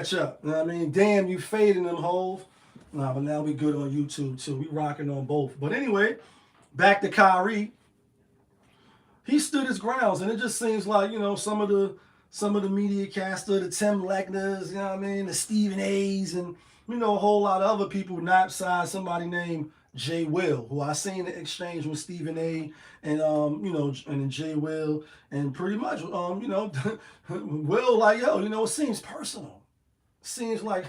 catch up. You know what I mean? Damn, you fading them hoes. Nah, but now we good on YouTube too. We rocking on both. But anyway, back to Kyrie. He stood his grounds, and it just seems like some of the media caster, the Tim Leckners, you know what I mean, the Stephen A's, and a whole lot of other people not signed somebody named Jay Will, who I seen the exchange with Stephen A. and and then Jay Will, and pretty much Will like it seems personal. Seems like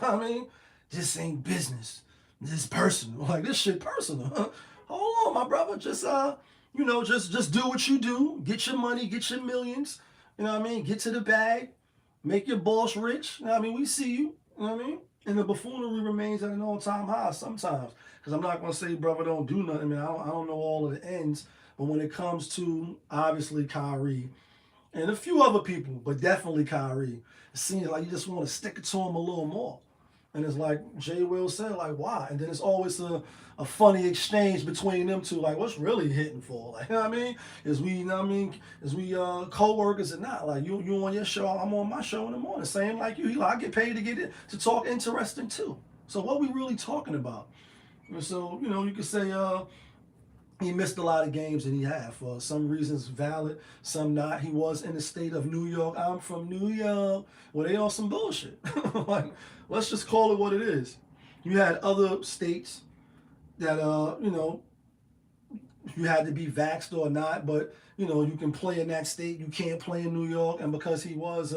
this ain't business. This is personal. Like this shit personal. Hold on, my brother. Just do what you do. Get your money. Get your millions. You know what I mean? Get to the bag. Make your boss rich. You know what I mean? We see you. You know what I mean? And the buffoonery remains at an all-time high sometimes. Because I'm not gonna say, brother, don't do nothing. I mean, I don't know all of the ends. But when it comes to obviously Kyrie and a few other people, but definitely Kyrie, it seems like you just want to stick it to him a little more. And it's like Jay Will said, like, why? And then it's always a funny exchange between them two, like, what's really hitting for? Like, you know what I mean? Is we co-workers or not? Like you on your show, I'm on my show in the morning. Same like you. Like, I get paid to get it to talk interesting too. So what we really talking about? And so, you could say he missed a lot of games that he had for some reasons valid, some not. He was in the state of New York. I'm from New York. Well, they on some bullshit. Like, let's just call it what it is. You had other states that you had to be vaxxed or not, but you can play in that state. You can't play in New York, and because he was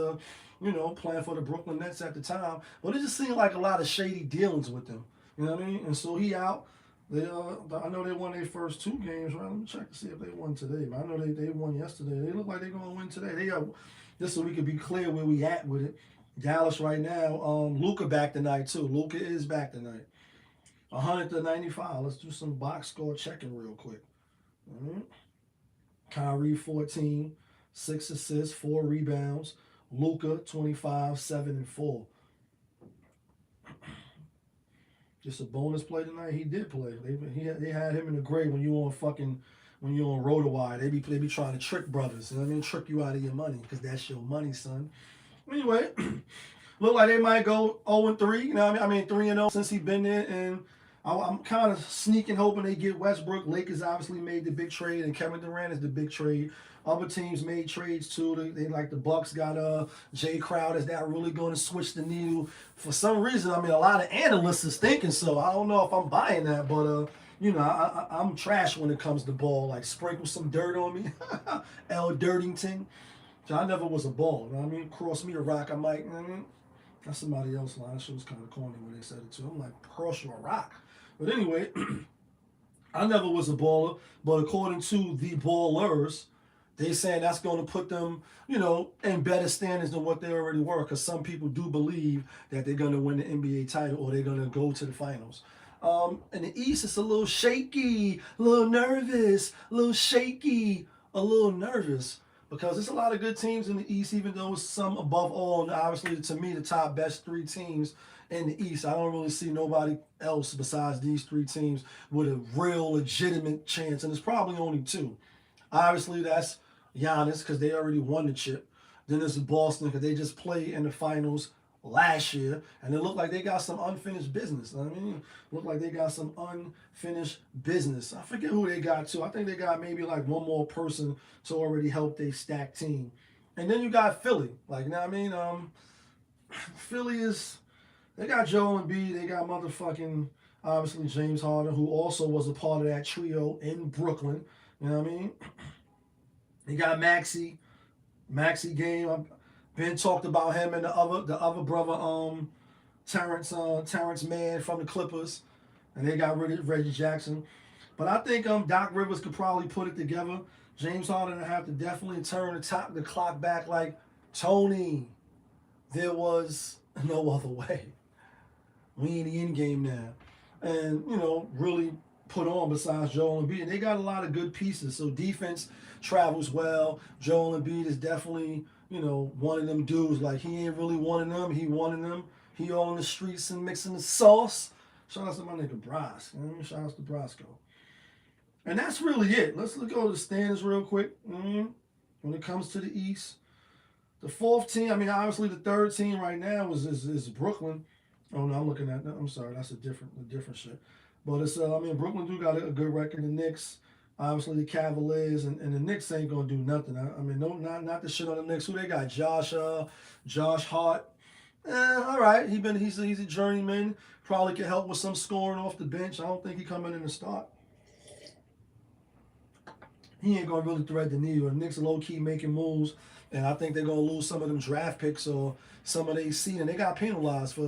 playing for the Brooklyn Nets at the time, but it just seemed like a lot of shady dealings with them. You know what I mean? And so he out. I know they won their first two games. Right? Let me check to see if they won today. But I know they won yesterday. They look like they're gonna win today. They are just so we can be clear where we at with it. Dallas right now. Luka back tonight too. Luka is back tonight. 100-95. Let's do some box score checking real quick. Mm-hmm. Kyrie 14, 6 assists, 4 rebounds. Luka 25, 7 and 4. Just a bonus play tonight. He did play. They had him in the grade when you on RotoWire. They be trying to trick brothers. You know what I mean? Trick you out of your money because that's your money, son. Anyway, look like they might go 0-3. You know what I mean? 3-0 since he been there, and I'm kind of sneaking hoping they get Westbrook. Lakers obviously made the big trade, and Kevin Durant is the big trade. Other teams made trades too. They like the Bucks got Jay Crowder. Is that really going to switch the needle? For some reason, I mean, a lot of analysts is thinking so. I don't know if I'm buying that, but I'm trash when it comes to ball. Like sprinkle some dirt on me, L. Dirtington. So I never was a ball. You know what I mean? Cross me a rock, I might. You know what I mean? That's somebody else line. That shit was kind of corny when they said it too. I'm like, cross you a rock. But anyway, I never was a baller. But according to the ballers, they saying that's going to put them, in better standards than what they already were. Because some people do believe that they're going to win the NBA title or they're going to go to the finals. In the East, it's a little shaky, a little nervous, a little shaky, a little nervous. Because there's a lot of good teams in the East, even though some above all, and obviously to me, the top best three teams in the East. I don't really see nobody else besides these three teams with a real legitimate chance. And it's probably only two. Obviously, that's Giannis because they already won the chip. Then there's Boston because they just played in the finals last year, and it looked like they got some unfinished business. I mean, looked like they got some unfinished business. I forget who they got to. I think they got maybe like one more person to already help their stacked team. And then you got Philly. Like, you know what I mean? Philly is, they got Joel Embiid. They got motherfucking, obviously, James Harden, who also was a part of that trio in Brooklyn. You know what I mean? They got Maxi Game. Ben talked about him and the other brother, Terrence Mann from the Clippers, and they got rid of Reggie Jackson. But I think Doc Rivers could probably put it together. James Harden will have to definitely turn the clock back like Tony. There was no other way. We in the end game now, and really put on besides Joel Embiid. And they got a lot of good pieces. So defense travels well. Joel Embiid is definitely one of them dudes. Like he ain't really one of them. He one of them. He all in the streets and mixing the sauce. Shout out to my nigga Bros. Shout out to Brosco. And that's really it. Let's go to the standings real quick. When it comes to the East, The fourth team, I mean, obviously the third team right now is Brooklyn. Oh no, I'm looking at. I'm sorry, that's a different shit. But it's I mean, Brooklyn do got a good record. The Knicks, obviously the Cavaliers, and the Knicks ain't gonna do nothing. I mean, no, not the shit on the Knicks. Who they got? Josh Hart. All right, he's a journeyman. Probably can help with some scoring off the bench. I don't think he coming in to start. He ain't gonna really thread the needle. The Knicks are low key making moves, and I think they're gonna lose some of them draft picks or some of their seed. And they got penalized for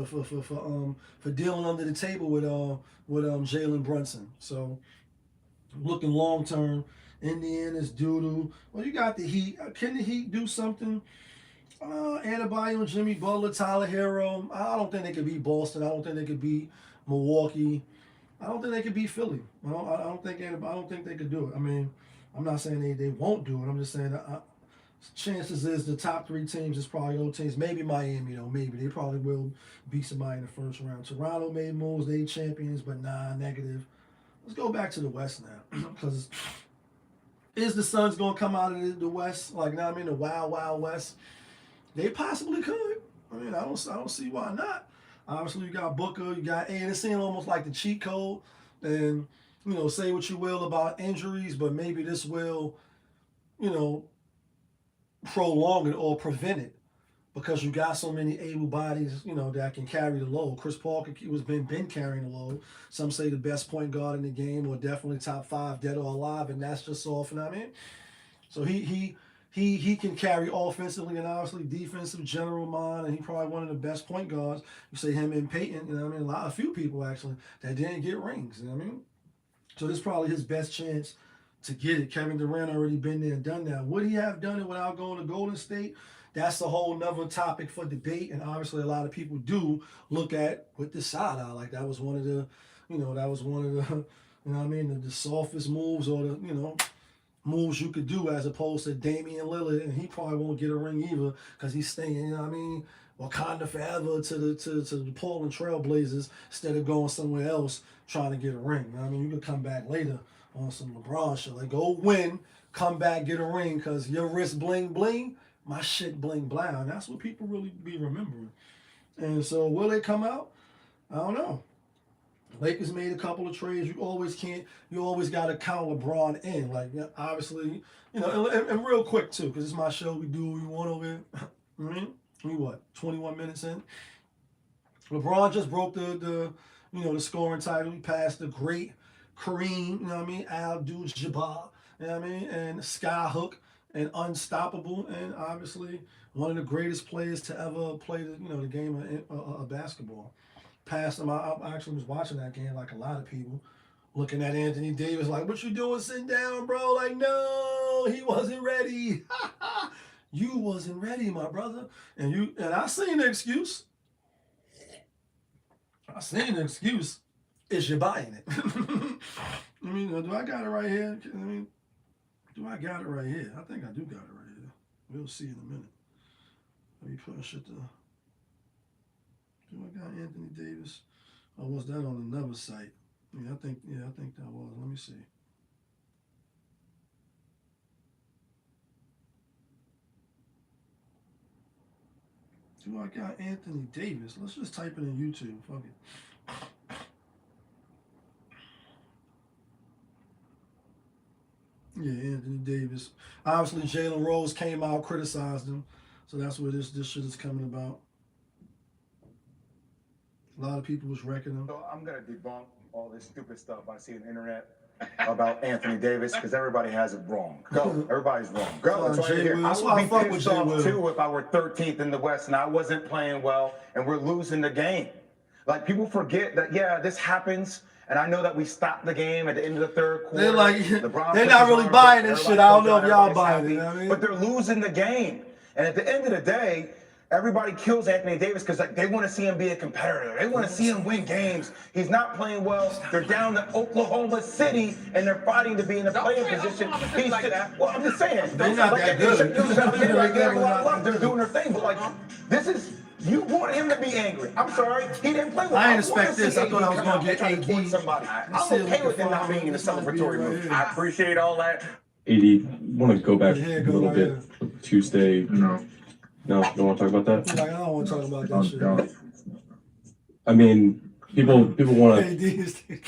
dealing under the table with Jalen Brunson. So looking long term, Indiana's doo-doo. Well, you got the Heat. Can the Heat do something? Adebayo, Jimmy Butler, Tyler Hero. I don't think they could beat Boston. I don't think they could beat Milwaukee. I don't think they could beat Philly. I don't think they could do it. I mean, I'm not saying they won't do it. I'm just saying that chances is the top three teams is probably those teams. Maybe Miami, though. Maybe they probably will beat somebody in the first round. Toronto made moves. They champions, but nah, negative. Let's go back to the West now, because is the Suns gonna come out of the West like now? I mean, the Wild Wild West. They possibly could. I mean, I don't see why not. Obviously, you got Booker, you got and it's seeming almost like the cheat code. And say what you will about injuries, but maybe this will, prolong it or prevent it because you got so many able bodies, that can carry the load. Chris Paul was been carrying the load. Some say the best point guard in the game, or definitely top 5, dead or alive, and that's just all. You know what I mean? So he can carry offensively and obviously defensive general mind, and he probably one of the best point guards. You say him and Peyton, a few people actually that didn't get rings. You know what I mean? So this is probably his best chance to get it. Kevin Durant already been there and done that. Would he have done it without going to Golden State? That's a whole nother topic for debate, and obviously a lot of people do look at with the side eye. Like that was one of the, the softest moves or the, moves you could do as opposed to Damian Lillard, and he probably won't get a ring either because he's staying, Wakanda forever to the Portland Trail Blazers instead of going somewhere else trying to get a ring. You could come back later on some LeBron shit. Like, go win, come back, get a ring, because your wrist bling bling, my shit bling bling. And that's what people really be remembering. And so will they come out? I don't know. Lakers made a couple of trades. You always got to count LeBron in. Like, obviously, and real quick, too, because it's my show. We do what we want over here. We what, 21 minutes in? LeBron just broke the scoring title. He passed the great Kareem, Abdul-Jabbar, and Skyhook, and Unstoppable, and obviously one of the greatest players to ever play the game of basketball. Passed him. I actually was watching that game like a lot of people, looking at Anthony Davis like, what you doing sitting down, bro? Like, no, he wasn't ready. You wasn't ready, my brother. And I seen the excuse. Is you buying it? Do I got it right here? Do I got it right here? I think I do got it right here. We'll see in a minute. Let me push it to... Do I got Anthony Davis? Or was that on another site? I think that was. Let me see. Do I got Anthony Davis? Let's just type it in YouTube. Fuck it. Yeah, Anthony Davis. Obviously, Jalen Rose came out, criticized him. So that's where this shit is coming about. A lot of people was wrecking him. So I'm going to debunk all this stupid stuff I see on the internet about Anthony Davis because everybody has it wrong. Go. Everybody's wrong. Go. That's why you're here. I would be pissed off too if I were 13th in the West and I wasn't playing well and we're losing the game. Like, people forget that, yeah, this happens. And I know that we stopped the game at the end of the third quarter. They're like, they're not really buying this shit. I don't know if y'all buying it. But they're losing the game. And at the end of the day, everybody kills Anthony Davis because they want to see him be a competitor. They want to see him win games. He's not playing well. They're down to Oklahoma City, and they're fighting to be in a playing position. He's well, I'm just saying. They're not that good. They're doing their thing, but like, this is. You want him to be angry. I'm sorry. He didn't play well. I didn't expect this. I thought I was going to get AD. Somebody. I'm okay with him not being in the celebratory mood. I appreciate all that. AD, want to go back a little bit. Tuesday, No, don't want to talk about that. Like, I don't want to talk about that shit. I mean, people want to. Hey,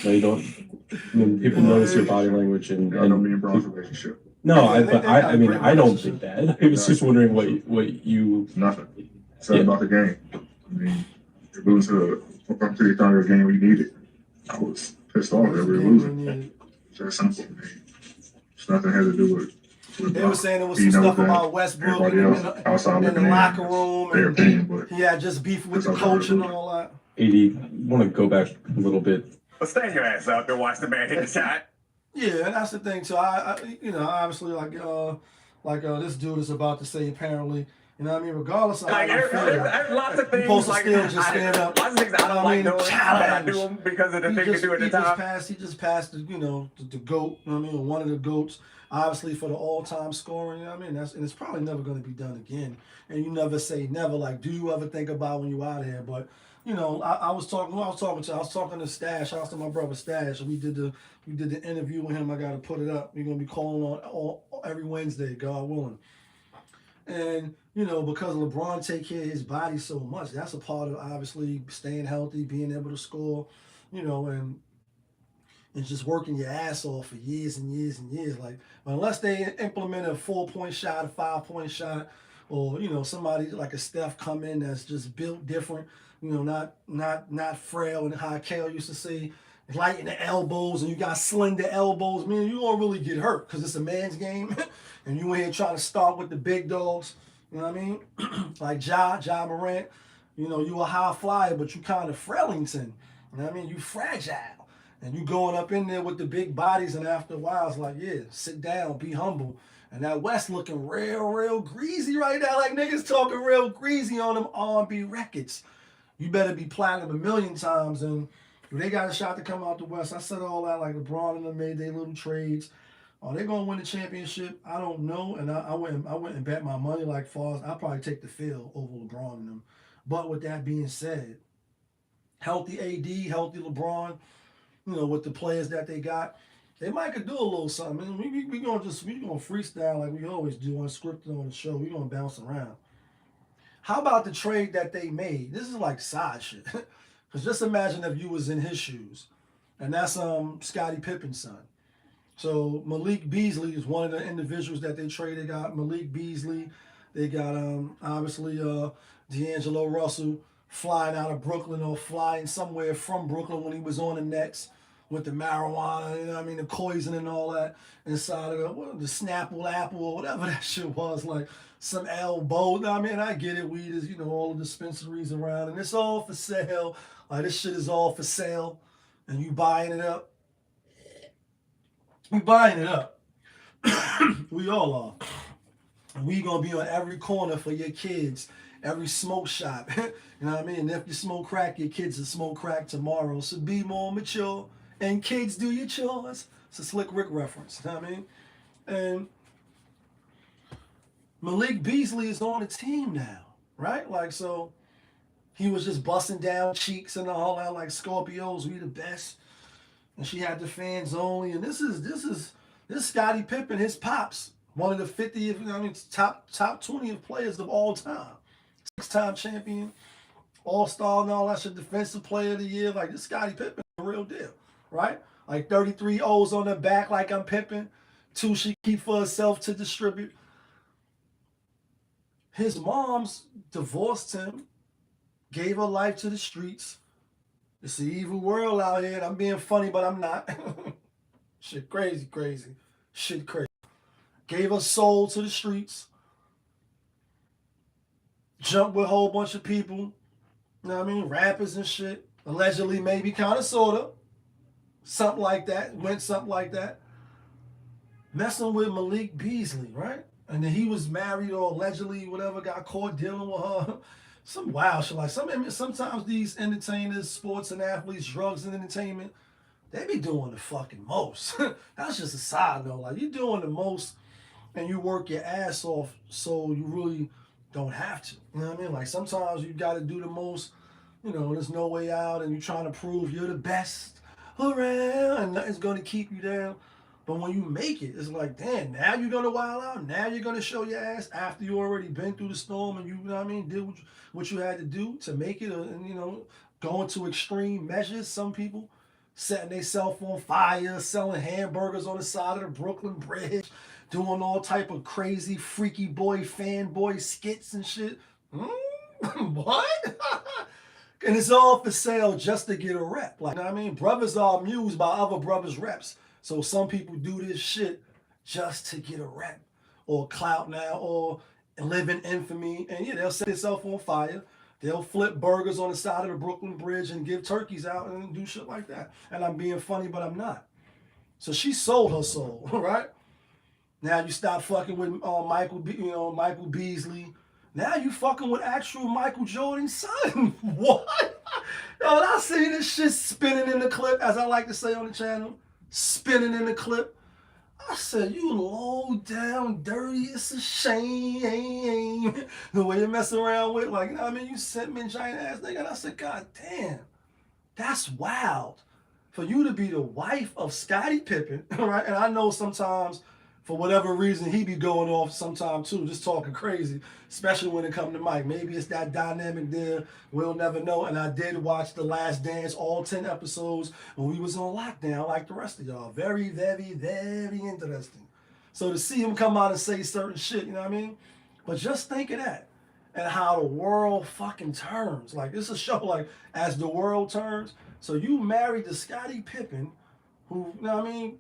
No, you don't. I mean, people notice your body language and. I know me and Bron's relationship. No, Yeah, but I mean, I don't think that. I was just wondering what you. Nothing. It's not about the game. I mean, you lose to the entire game we needed. I was pissed off that we were losing. It's that simple. I mean, it's nothing had to do with. They were saying there was some stuff about Westbrook in the locker room, and he had just beef with the coach and all that. AD, want to go back a little bit. Well, stand your ass up and watch the man hit the shot. Yeah, and that's the thing too. I obviously this dude is about to say apparently. You know what I mean? Regardless of how you feel, there's lots of things you're supposed to like still just stand up. Lots of things I don't like doing, but I do them because of the thing to do at the time. He just passed the GOAT, you know what I mean? One of the GOATs, obviously for the all-time scoring, you know what I mean? And it's probably never going to be done again. And you never say never, like, do you ever think about when you out here? But, you know, I was talking to Stash, shout out to my brother Stash, and we did the interview with him. I got to put it up. We're going to be calling on every Wednesday, God willing. And, you know, because LeBron take care of his body so much, that's a part of obviously staying healthy, being able to score, you know, and just working your ass off for years and years and years. Like, unless they implement a 4-point shot, a 5-point shot, or, you know, somebody like a Steph come in that's just built different, you know, not frail, and how Kale used to say, light in the elbows, and you got slender elbows, man, you won't really get hurt because it's a man's game, and you ain't trying to start with the big dogs. You know what I mean? Like Ja Morant, you know, you a high flyer, but you kind of Frelington. You know what I mean? You fragile. And you going up in there with the big bodies, and after a while, it's like, yeah, sit down, be humble. And that West looking real greasy right now. Like niggas talking real greasy on them R&B records. You better be platinum a million times. And they got a shot to come out the West. I said all that, like LeBron and them made their little trades. Are they gonna win the championship? I don't know. And I went and bet my money like far as I'll probably take the field over LeBron and them. But with that being said, healthy AD, healthy LeBron, you know, with the players that they got, they might could do a little something. I mean, we gonna freestyle like we always do unscripted on the show. We gonna bounce around. How about the trade that they made? This is like side shit. Because just imagine if you was in his shoes. And that's Scottie Pippen's son. So Malik Beasley is one of the individuals that they traded. They got Malik Beasley. They got obviously D'Angelo Russell flying out of Brooklyn or flying somewhere from Brooklyn when he was on the Nets with the marijuana, you know what I mean, the poison and all that inside of the Snapple apple or whatever that shit was, like some elbow. I mean, I get it. Weed is, you know, all the dispensaries around, and it's all for sale. Like, this shit is all for sale, and you buying it up. We buying it up. We all are. And we gonna be on every corner for your kids, every smoke shop. You know what I mean? And if you smoke crack, your kids will smoke crack tomorrow. So be more mature. And kids, do your chores. It's a Slick Rick reference. You know what I mean? And Malik Beasley is on the team now, right? Like, so he was just busting down cheeks and all that, like Scorpios, we the best. And she had the fans only. And this is Scottie Pippen, his pops, one of the 50th, I mean, top 20th players of all time. 6-time champion, all-star and all that shit, defensive player of the year. Like, this Scottie Pippen, the real deal, right? Like 33 O's on the back, like I'm Pippen. 2 she keep for herself to distribute. His mom's divorced him, gave her life to the streets. It's an evil world out here. And I'm being funny, but I'm not. Shit crazy. Shit crazy. Gave her soul to the streets. Jumped with a whole bunch of people. You know what I mean? Rappers and shit. Allegedly, maybe, kind of, sort of. Something like that. Went something like that. Messing with Malik Beasley, right? And then he was married or allegedly, whatever, got caught dealing with her. Some wild shit. Like, sometimes these entertainers, sports and athletes, drugs and entertainment, they be doing the fucking most. That's just a side note. Like, you're doing the most and you work your ass off so you really don't have to. You know what I mean? Like, sometimes you got to do the most, you know, there's no way out and you're trying to prove you're the best around and nothing's going to keep you down. But when you make it, it's like, damn, now you're going to wild out. Now you're going to show your ass after you already been through the storm and you know what I mean, did what you had to do to make it. And, you know, going to extreme measures. Some people setting themselves on fire, selling hamburgers on the side of the Brooklyn Bridge, doing all type of crazy freaky boy fanboy skits and shit. What? And it's all for sale just to get a rep. Like, you know what I mean? Brothers are amused by other brothers' reps. So some people do this shit just to get a rep or clout now or live in infamy. And yeah, they'll set themselves on fire. They'll flip burgers on the side of the Brooklyn Bridge and give turkeys out and do shit like that. And I'm being funny, but I'm not. So she sold her soul, right? Now you stop fucking with Michael Beasley. Now you fucking with actual Michael Jordan's son. What? Yo, I see this shit spinning in the clip, as I like to say on the channel. Spinning in the clip. I said, you low down, dirty, it's a shame. The way you mess around with, like, you know what I mean? You sent me giant ass nigga. And I said, God damn, that's wild. For you to be the wife of Scottie Pippen, right? And I know sometimes, for whatever reason, he be going off sometime too, just talking crazy, especially when it comes to Mike. Maybe it's that dynamic there. We'll never know. And I did watch The Last Dance, all 10 episodes, when we was on lockdown like the rest of y'all. Very, very, very interesting. So to see him come out and say certain shit, you know what I mean? But just think of that and how the world fucking turns. Like, it's a show like, as the world turns. So you married to Scottie Pippen, who, you know what I mean,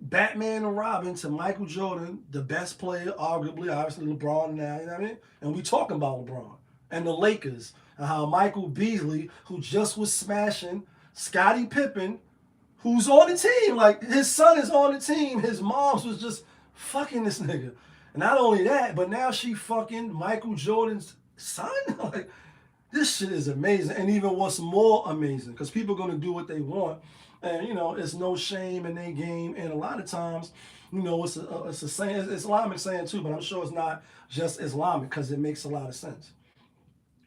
Batman and Robin to Michael Jordan, the best player, arguably, obviously LeBron now, you know what I mean? And we talking about LeBron and the Lakers and how Michael Beasley, who just was smashing Scottie Pippen, who's on the team. Like, his son is on the team. His mom's was just fucking this nigga. And not only that, but now she fucking Michael Jordan's son. Like, this shit is amazing. And even what's more amazing, because people are going to do what they want. And, you know, it's no shame in their game. And a lot of times, you know, it's a saying, it's Islamic saying too, but I'm sure it's not just Islamic because it makes a lot of sense.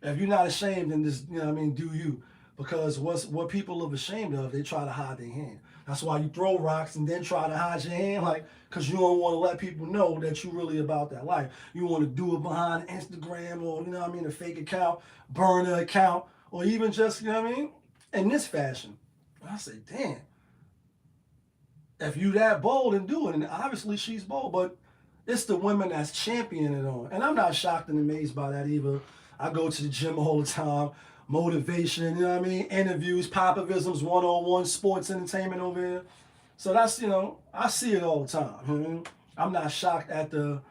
If you're not ashamed, then just, you know what I mean, do you. Because what people are ashamed of, they try to hide their hand. That's why you throw rocks and then try to hide your hand, like, because you don't want to let people know that you're really about that life. You want to do it behind Instagram or, you know what I mean, a fake account, burner account, or even just, you know what I mean, in this fashion. I say, damn, if you that bold and do it, and obviously she's bold, but it's the women that's championing it on. And I'm not shocked and amazed by that either. I go to the gym all the time, motivation, you know what I mean, interviews, Popovisms, one-on-one, sports entertainment over here. So that's, you know, I see it all the time. You know? I'm not shocked at the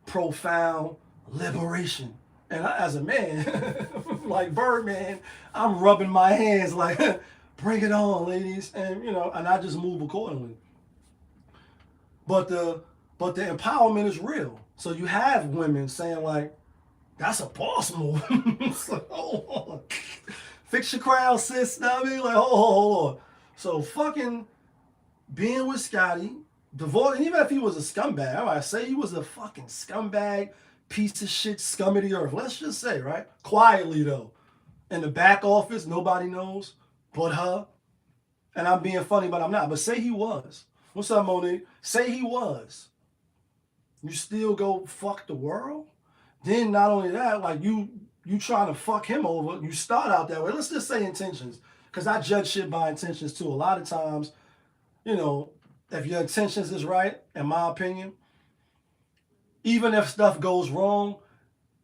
profound liberation. And I, as a man, like Birdman, I'm rubbing my hands like, bring it on, ladies. And, you know, and I just move accordingly. But the empowerment is real. So you have women saying like, that's a boss move. It's like, hold on. Fix your crowd, sis. Know what I mean? Like, hold on. So fucking being with Scottie, divorce, and even if he was a scumbag, all right, say he was a fucking scumbag, piece of shit, scum of the earth. Let's just say, right? Quietly though. In the back office, nobody knows but her. And I'm being funny, but I'm not. But say he was. What's up, Monique? Say he was. You still go fuck the world? Then not only that, like you trying to fuck him over, you start out that way. Let's just say intentions. Because I judge shit by intentions too. A lot of times, you know, if your intentions is right, in my opinion, even if stuff goes wrong,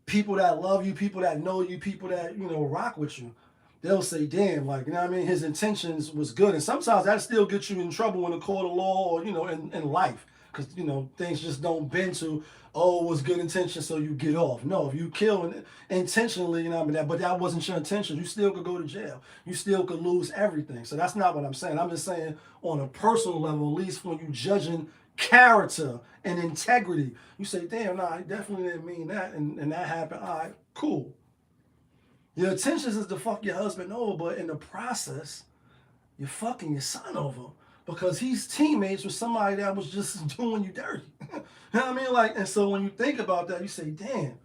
people that love you, people that know you, people that, you know, rock with you, they'll say, damn, like, you know what I mean? His intentions was good. And sometimes that still gets you in trouble in the court of law or, you know, in life. Because, you know, things just don't bend to, oh, it was good intention, so you get off. No, if you kill intentionally, you know what I mean? But that wasn't your intention. You still could go to jail. You still could lose everything. So that's not what I'm saying. I'm just saying on a personal level, at least when you judging character and integrity, you say, damn, nah, I definitely didn't mean that. And that happened. All right, cool. Your intentions is to fuck your husband over, but in the process, you're fucking your son over because he's teammates with somebody that was just doing you dirty. You know what I mean? Like, and so when you think about that, you say, damn.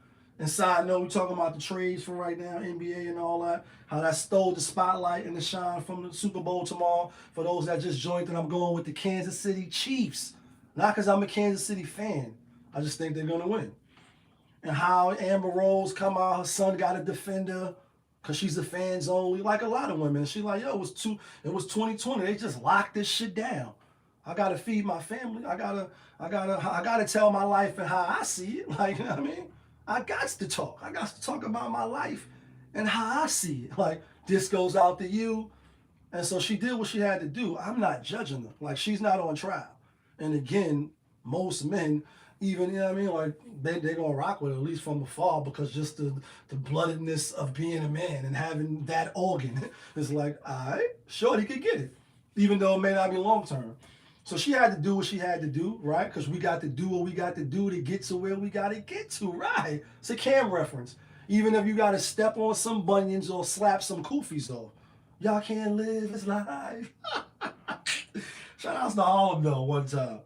And side note, we're talking about the trades for right now, NBA and all that, how that stole the spotlight and the shine from the Super Bowl tomorrow. For those that just joined, and I'm going with the Kansas City Chiefs. Not because I'm a Kansas City fan. I just think they're going to win. And how Amber Rose come out, her son got a defender because she's a fans only, like a lot of women. She's like, yo, it was 2020. They just locked this shit down. I gotta feed my family. I gotta tell my life and how I see it. Like, you know what I mean? I got to talk. I got to talk about my life and how I see it. Like, this goes out to you. And so she did what she had to do. I'm not judging her. Like, she's not on trial. And again, most men, even, you know what I mean, like, they're going to rock with her, at least from afar, because just the bloodedness of being a man and having that organ is like, all right, sure, he could get it, even though it may not be long term. So she had to do what she had to do, right? Because we got to do what we got to do to get to where we got to get to, right? It's a Cam reference. Even if you got to step on some bunions or slap some koofies, though. Y'all can't live his life. Shout out to Harlem, though, one time.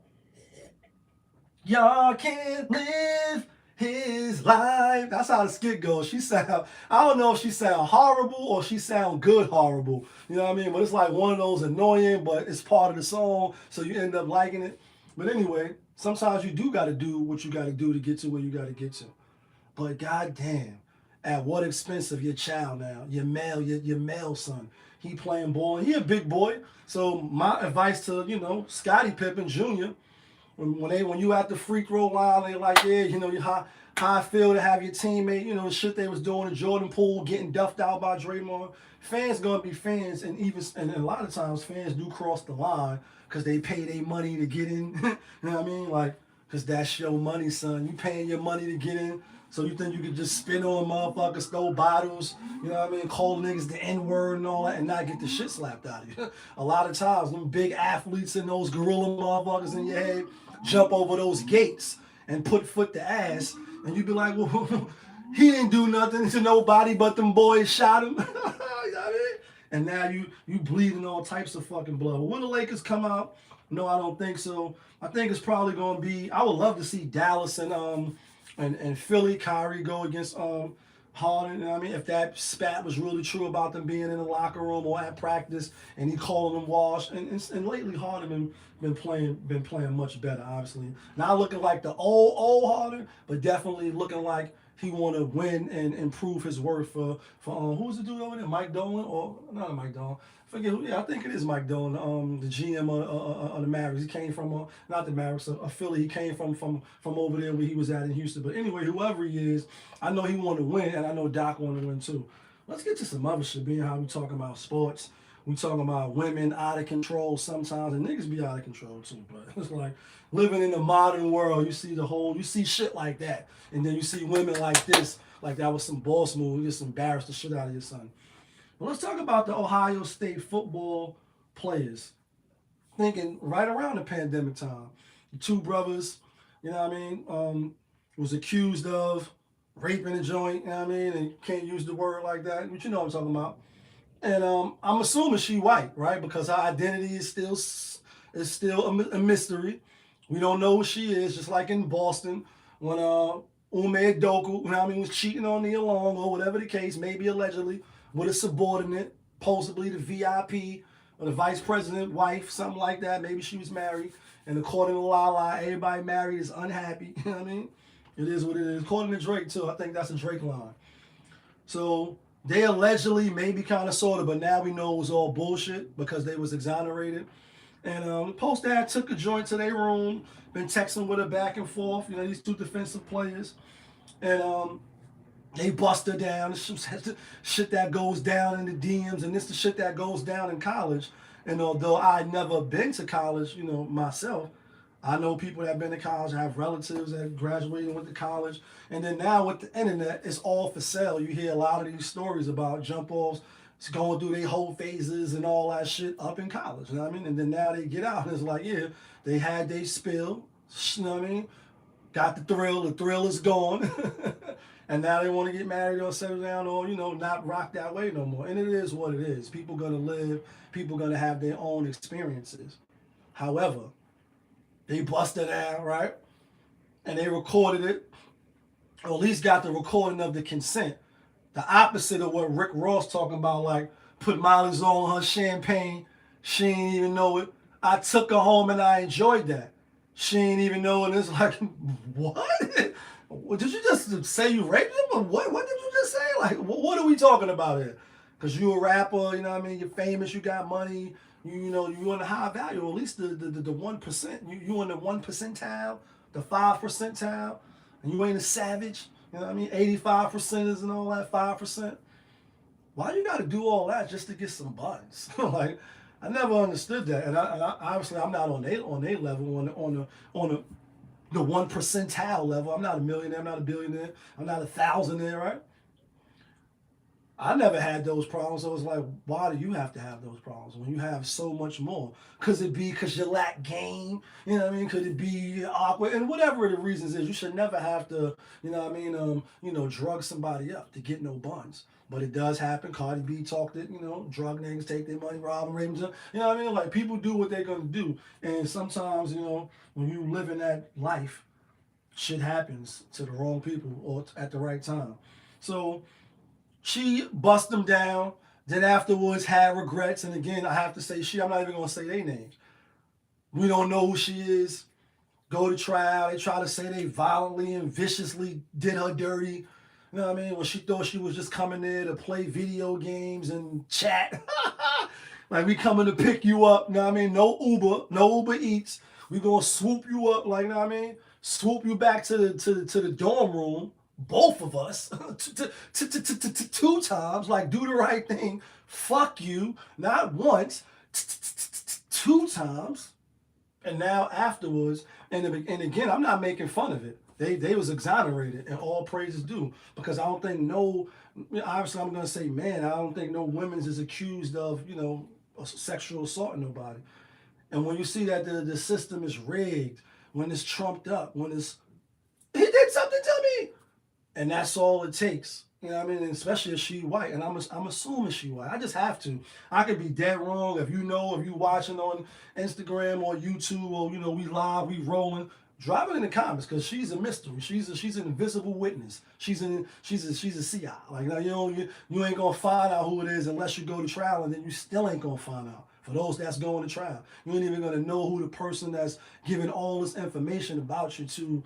Y'all can't live his life. That's how the skit goes. She sound, I don't know if she sound horrible or she sound good horrible. You know what I mean? But it's like one of those annoying, but it's part of the song, so you end up liking it. But anyway, sometimes you do got to do what you got to do to get to where you got to get to. But goddamn, at what expense of your child now? Your male son. He playing ball. He a big boy. So my advice to, you know, Scottie Pippen Jr., when you at the free throw line, they like, yeah, you know, how I feel to have your teammate, you know, the shit they was doing in Jordan Poole, getting duffed out by Draymond. Fans gonna be fans, and a lot of times fans do cross the line because they pay their money to get in. You know what I mean? Like, because that's your money, son. You paying your money to get in. So you think you could just spin on motherfuckers, throw bottles, you know what I mean, call niggas the N-word and all that, and not get the shit slapped out of you. A lot of times, them big athletes and those gorilla motherfuckers in your head jump over those gates and put foot to ass, and you be like, well, he didn't do nothing to nobody but them boys shot him. You know what I mean? And now you bleeding all types of fucking blood. Will the Lakers come out? No, I don't think so. I think it's probably going to be, I would love to see Dallas and Philly, Kyrie go against Harden. You know what I mean? If that spat was really true about them being in the locker room or at practice, and he calling them washed. And lately Harden been playing much better, obviously. Not looking like the old Harden, but definitely looking like he want to win and improve his worth for who's the dude over there? Mike Dolan, or not Mike Dolan? Forget who. Yeah, I think it is Mike Dolan, the GM of the Mavericks. He came from not the Mavericks, a Philly. He came from over there where he was at in Houston. But anyway, whoever he is, I know he want to win, and I know Doc want to win too. Let's get to some other shit. Being how we talking about sports, we talking about women out of control sometimes, and niggas be out of control too. But it's like living in the modern world. You see shit like that, and then you see women like this, like that was some boss move. You just embarrassed the shit out of your son. Well, let's talk about the Ohio State football players. Thinking right around the pandemic time, the two brothers, you know what I mean, was accused of raping a joint, you know what I mean, and can't use the word like that, but you know what I'm talking about. And I'm assuming she white, right? Because her identity is still a mystery. We don't know who she is, just like in Boston when Ume Adoku, you know what I mean, was cheating on Nia Long or whatever the case, maybe allegedly, with a subordinate, possibly the VIP or the vice president wife, something like that. Maybe she was married. And according to Lala, everybody married is unhappy. You know what I mean? It is what it is. According to Drake, too. I think that's a Drake line. So they allegedly, maybe kind of sort of, but now we know it was all bullshit because they was exonerated. And post-dad took a joint to their room, been texting with her back and forth, you know, these two defensive players. And they bust her down. The shit that goes down in the DMs, and this the shit that goes down in college. And although I've never been to college, you know, myself, I know people that have been to college. I have relatives that graduated and went to college. And then now with the internet, it's all for sale. You hear a lot of these stories about jump-offs, going through their whole phases and all that shit up in college. You know what I mean? And then now they get out and it's like, yeah, they had their spill. You know what I mean? Got the thrill is gone. And now they want to get married or settle down or, you know, not rock that way no more. And it is what it is. People going to live. People going to have their own experiences. However, they busted out, right? And they recorded it. or at least got the recording of the consent. The opposite of what Rick Ross talking about, like put Molly's on her champagne. She ain't even know it. I took her home and I enjoyed that. She ain't even know it. It's like, what? Did you just say you raped him? Or what did you just say? Like, what are we talking about here? Because you a rapper, you know what I mean? You're famous, you got money, you know, you in the high value, or at least the 1%. You in the 1 percentile, the 5 percentile, and you ain't a savage. You know what I mean? 85% and all that, 5%. Why you got to do all that just to get some buns? Like, I never understood that, and I obviously I'm not on their level, on the 1 percentile level. I'm not a millionaire. I'm not a billionaire. I'm not a thousandaire, right? I never had those problems. So it's like, why do you have to have those problems when you have so much more? Could it be because you lack game? You know what I mean? Could it be awkward? And whatever the reasons is, you should never have to, you know what I mean, drug somebody up to get no buns. But it does happen. Cardi B talked it, drug niggas take their money, rob them, rape them. You know what I mean? Like, people do what they're going to do. And sometimes, when you live in that life, shit happens to the wrong people or at the right time. So she bust them down, then afterwards had regrets. And again, I have to say I'm not even going to say their names. We don't know who she is. Go to trial. They try to say they violently and viciously did her dirty. You know what I mean? When she thought she was just coming there to play video games and chat. Like, we coming to pick you up. You know what I mean? No Uber Eats. We going to swoop you up. Like, you know what I mean? Swoop you back to the dorm room. Both of us. 2 times. Like, do the right thing. Fuck you. Not once. 2 times. And now afterwards, and again, I'm not making fun of it. They was exonerated, and all praises due, because I don't think obviously I'm gonna say man, I don't think no women's is accused of sexual assault on nobody. And when you see that the system is rigged, when it's trumped up, when he did something to me, and that's all it takes. You know what I mean? And especially if she white, and I'm assuming she white. I just have to. I could be dead wrong. If you watching on Instagram or YouTube, or we live, we rolling, drop it in the comments, because she's a mystery. She's an invisible witness. She's a CI. Like, you ain't gonna find out who it is unless you go to trial, and then you still ain't gonna find out. For those that's going to trial, you ain't even gonna know who the person that's giving all this information about you to.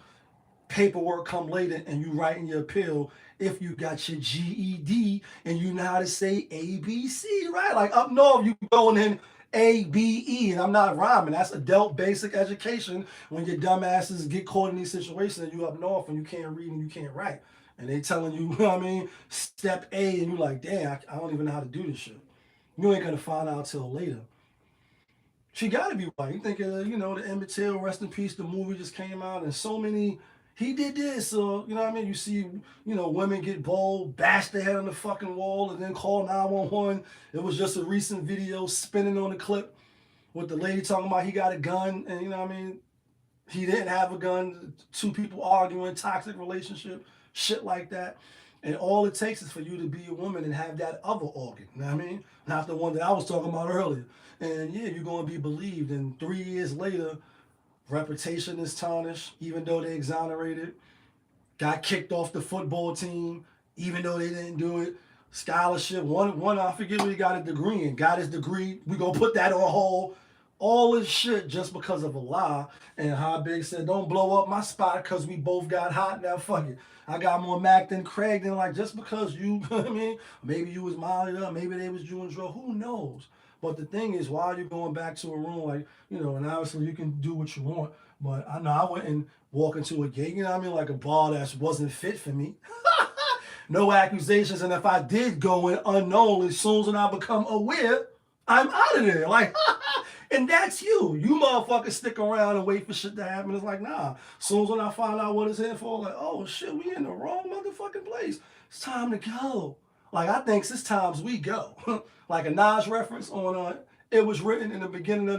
Paperwork come later, and you writing your appeal if you got your GED and you know how to say ABC, right? Like, up north, you going in ABE, and I'm not rhyming. That's adult basic education. When your dumbasses get caught in these situations, and you up north and you can't read and you can't write, and they telling you, what I mean, step A, and you like, damn, I don't even know how to do this shit. You ain't gonna find out till later. She gotta be white. You think the Emmett Till, rest in peace, the movie just came out, and so many. He did this, so you know what I mean. You see, women get bold, bash their head on the fucking wall, and then call 911. It was just a recent video spinning on the clip with the lady talking about he got a gun, and you know what I mean. He didn't have a gun. 2 people arguing, toxic relationship, shit like that. And all it takes is for you to be a woman and have that other organ. You know what I mean? Not the one that I was talking about earlier. And yeah, you're gonna be believed. And 3 years later, reputation is tarnished, even though they exonerated. Got kicked off the football team, even though they didn't do it. Scholarship, one I forget what he got a degree in. Got his degree. We gonna put that on hold. All this shit just because of a lie. And Hot Big said, don't blow up my spot because we both got hot. Now fuck it. I got more Mac than Craig. Then like, just because you know what I mean, maybe you was mollied up, maybe they was doing drugs. Who knows? But the thing is, why are you going back to a room like, and obviously you can do what you want. But I know I wouldn't walk into a gig, you know what I mean, like a bar that wasn't fit for me. No accusations. And if I did go in unknowingly, as soon as I become aware, I'm out of there. Like, and that's you. You motherfuckers stick around and wait for shit to happen. It's like, nah. As soon as I find out what it's here for, like, oh shit, we in the wrong motherfucking place. It's time to go. Like, I think it's times we go. Like a Nas reference on it was written in the beginning of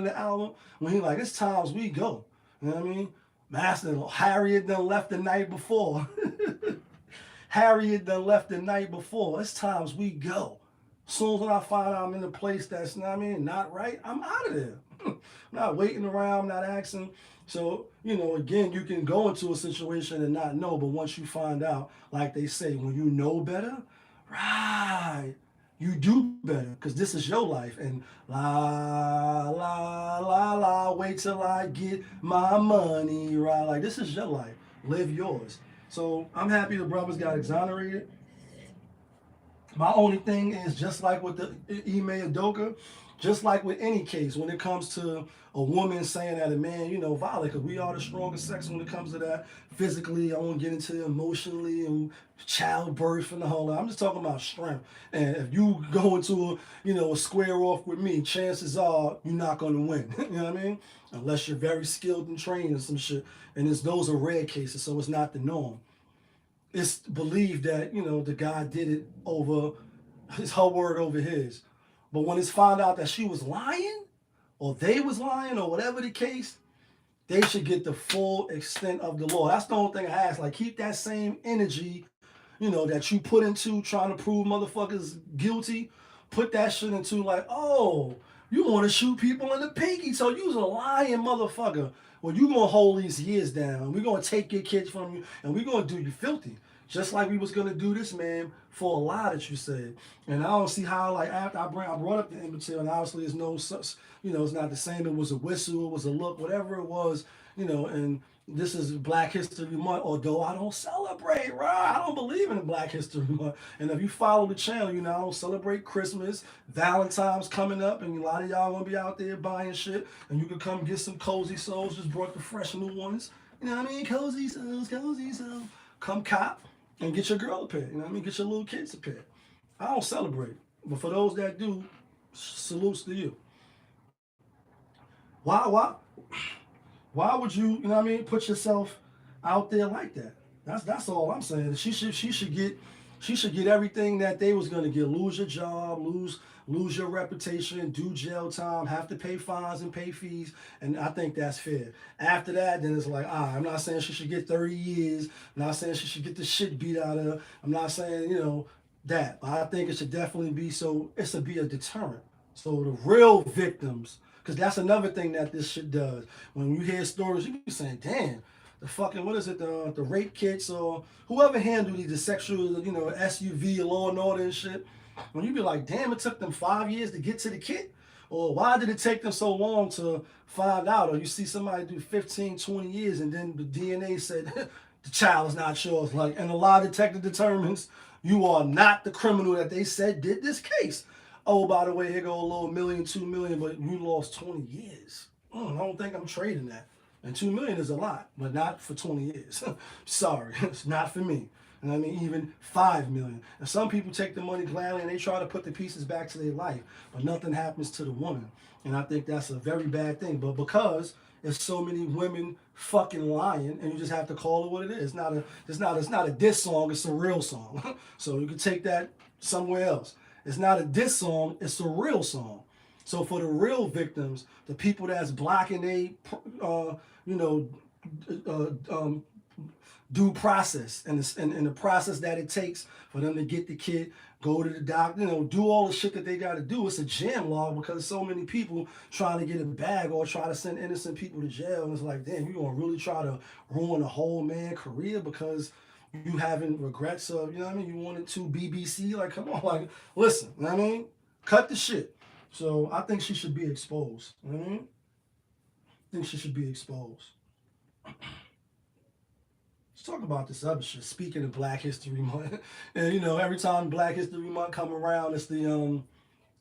the album when he like, it's times we go. You know what I mean? Master Harriet done left the night before. Harriet done left the night before. It's times we go. As soon as I find out I'm in a place that's, you know what I mean, not right, I'm out of there. I'm not waiting around, I'm not asking. So, you know, again, you can go into a situation and not know, but once you find out, like they say, when you know better, right, you do better because this is your life. And la, la, la, la, wait till I get my money, right? Like, this is your life. Live yours. So I'm happy the brothers got exonerated. My only thing is just like with the Ime Udoka, just like with any case, when it comes to a woman saying that a man, you know, violate, because we are the strongest sex when it comes to that. Physically, I won't get into emotionally and childbirth and the whole lot. I'm just talking about strength. And if you go into a, you know, a square off with me, chances are you're not going to win. You know what I mean? Unless you're very skilled and trained and some shit. And those are rare cases, so it's not the norm. It's believed that, you know, the guy did it over her word over his. But when it's found out that she was lying or they was lying or whatever the case, they should get the full extent of the law. That's the only thing I ask. Like, keep that same energy, you know, that you put into trying to prove motherfuckers guilty. Put that shit into like, oh, you want to shoot people in the pinky, so you's a lying motherfucker. Well, you gonna hold these years down. We're gonna take your kids from you, and we're gonna do you filthy. Just like we was gonna do this man for a lie that you said. And I don't see how, like, after I brought up the immaterial, and obviously there's no such, you know, it's not the same. It was a whistle, it was a look, whatever it was, you know. And this is Black History Month, although I don't celebrate, right? I don't believe in Black History Month. And if you follow the channel, you know, I don't celebrate Christmas. Valentine's coming up, and a lot of y'all gonna be out there buying shit. And you can come get some cozy souls, just brought the fresh new ones. You know what I mean? Cozy souls, cozy souls. Come cop and get your girl a pair. You know what I mean? Get your little kids a pair. I don't celebrate. But for those that do, salutes to you. Why would you, you know what I mean, put yourself out there like that? That's all I'm saying. She should get everything that they was gonna get. Lose your job, lose your reputation, do jail time, have to pay fines and pay fees, and I think that's fair. After that, then it's like, I'm not saying she should get 30 years. I'm not saying she should get the shit beat out of her. I'm not saying, you know, that. But I think it should definitely be so, it should be a deterrent. So the real victims, because that's another thing that this shit does. When you hear stories, you be saying, damn, the fucking, what is it, the rape kits or whoever handled the sexual, you know, SUV, law and order and shit. When you be like, damn, it took them 5 years to get to the kit? Or why did it take them so long to find out? Or you see somebody do 15, 20 years and then the DNA said, the child is not yours. Like, and a lie detector determines you are not the criminal that they said did this case. Oh, by the way, here go a little $1 million, $2 million, but you lost 20 years. I don't think I'm trading that. And $2 million is a lot, but not for 20 years. Sorry, it's not for me. And I mean, even 5 million. And some people take the money gladly and they try to put the pieces back to their life, but nothing happens to the woman. And I think that's a very bad thing. But because there's so many women fucking lying, and you just have to call it what it is. It's not a diss song, it's a real song. So you can take that somewhere else. It's not a diss song, it's a real song. So for the real victims, the people that's blocking they, due process and the process that it takes for them to get the kid, go to the doctor, you know, do all the shit that they got to do. It's a jam law because so many people trying to get a bag or try to send innocent people to jail. And it's like, damn, you're going to really try to ruin a whole man career because you having regrets of, you know what I mean? You wanted to BBC. Like, come on, like, listen, you know what I mean? Cut the shit. So I think she should be exposed. You know what I mean? I think she should be exposed. Let's talk about this other shit. Speaking of Black History Month, and you know, every time Black History Month come around, it's the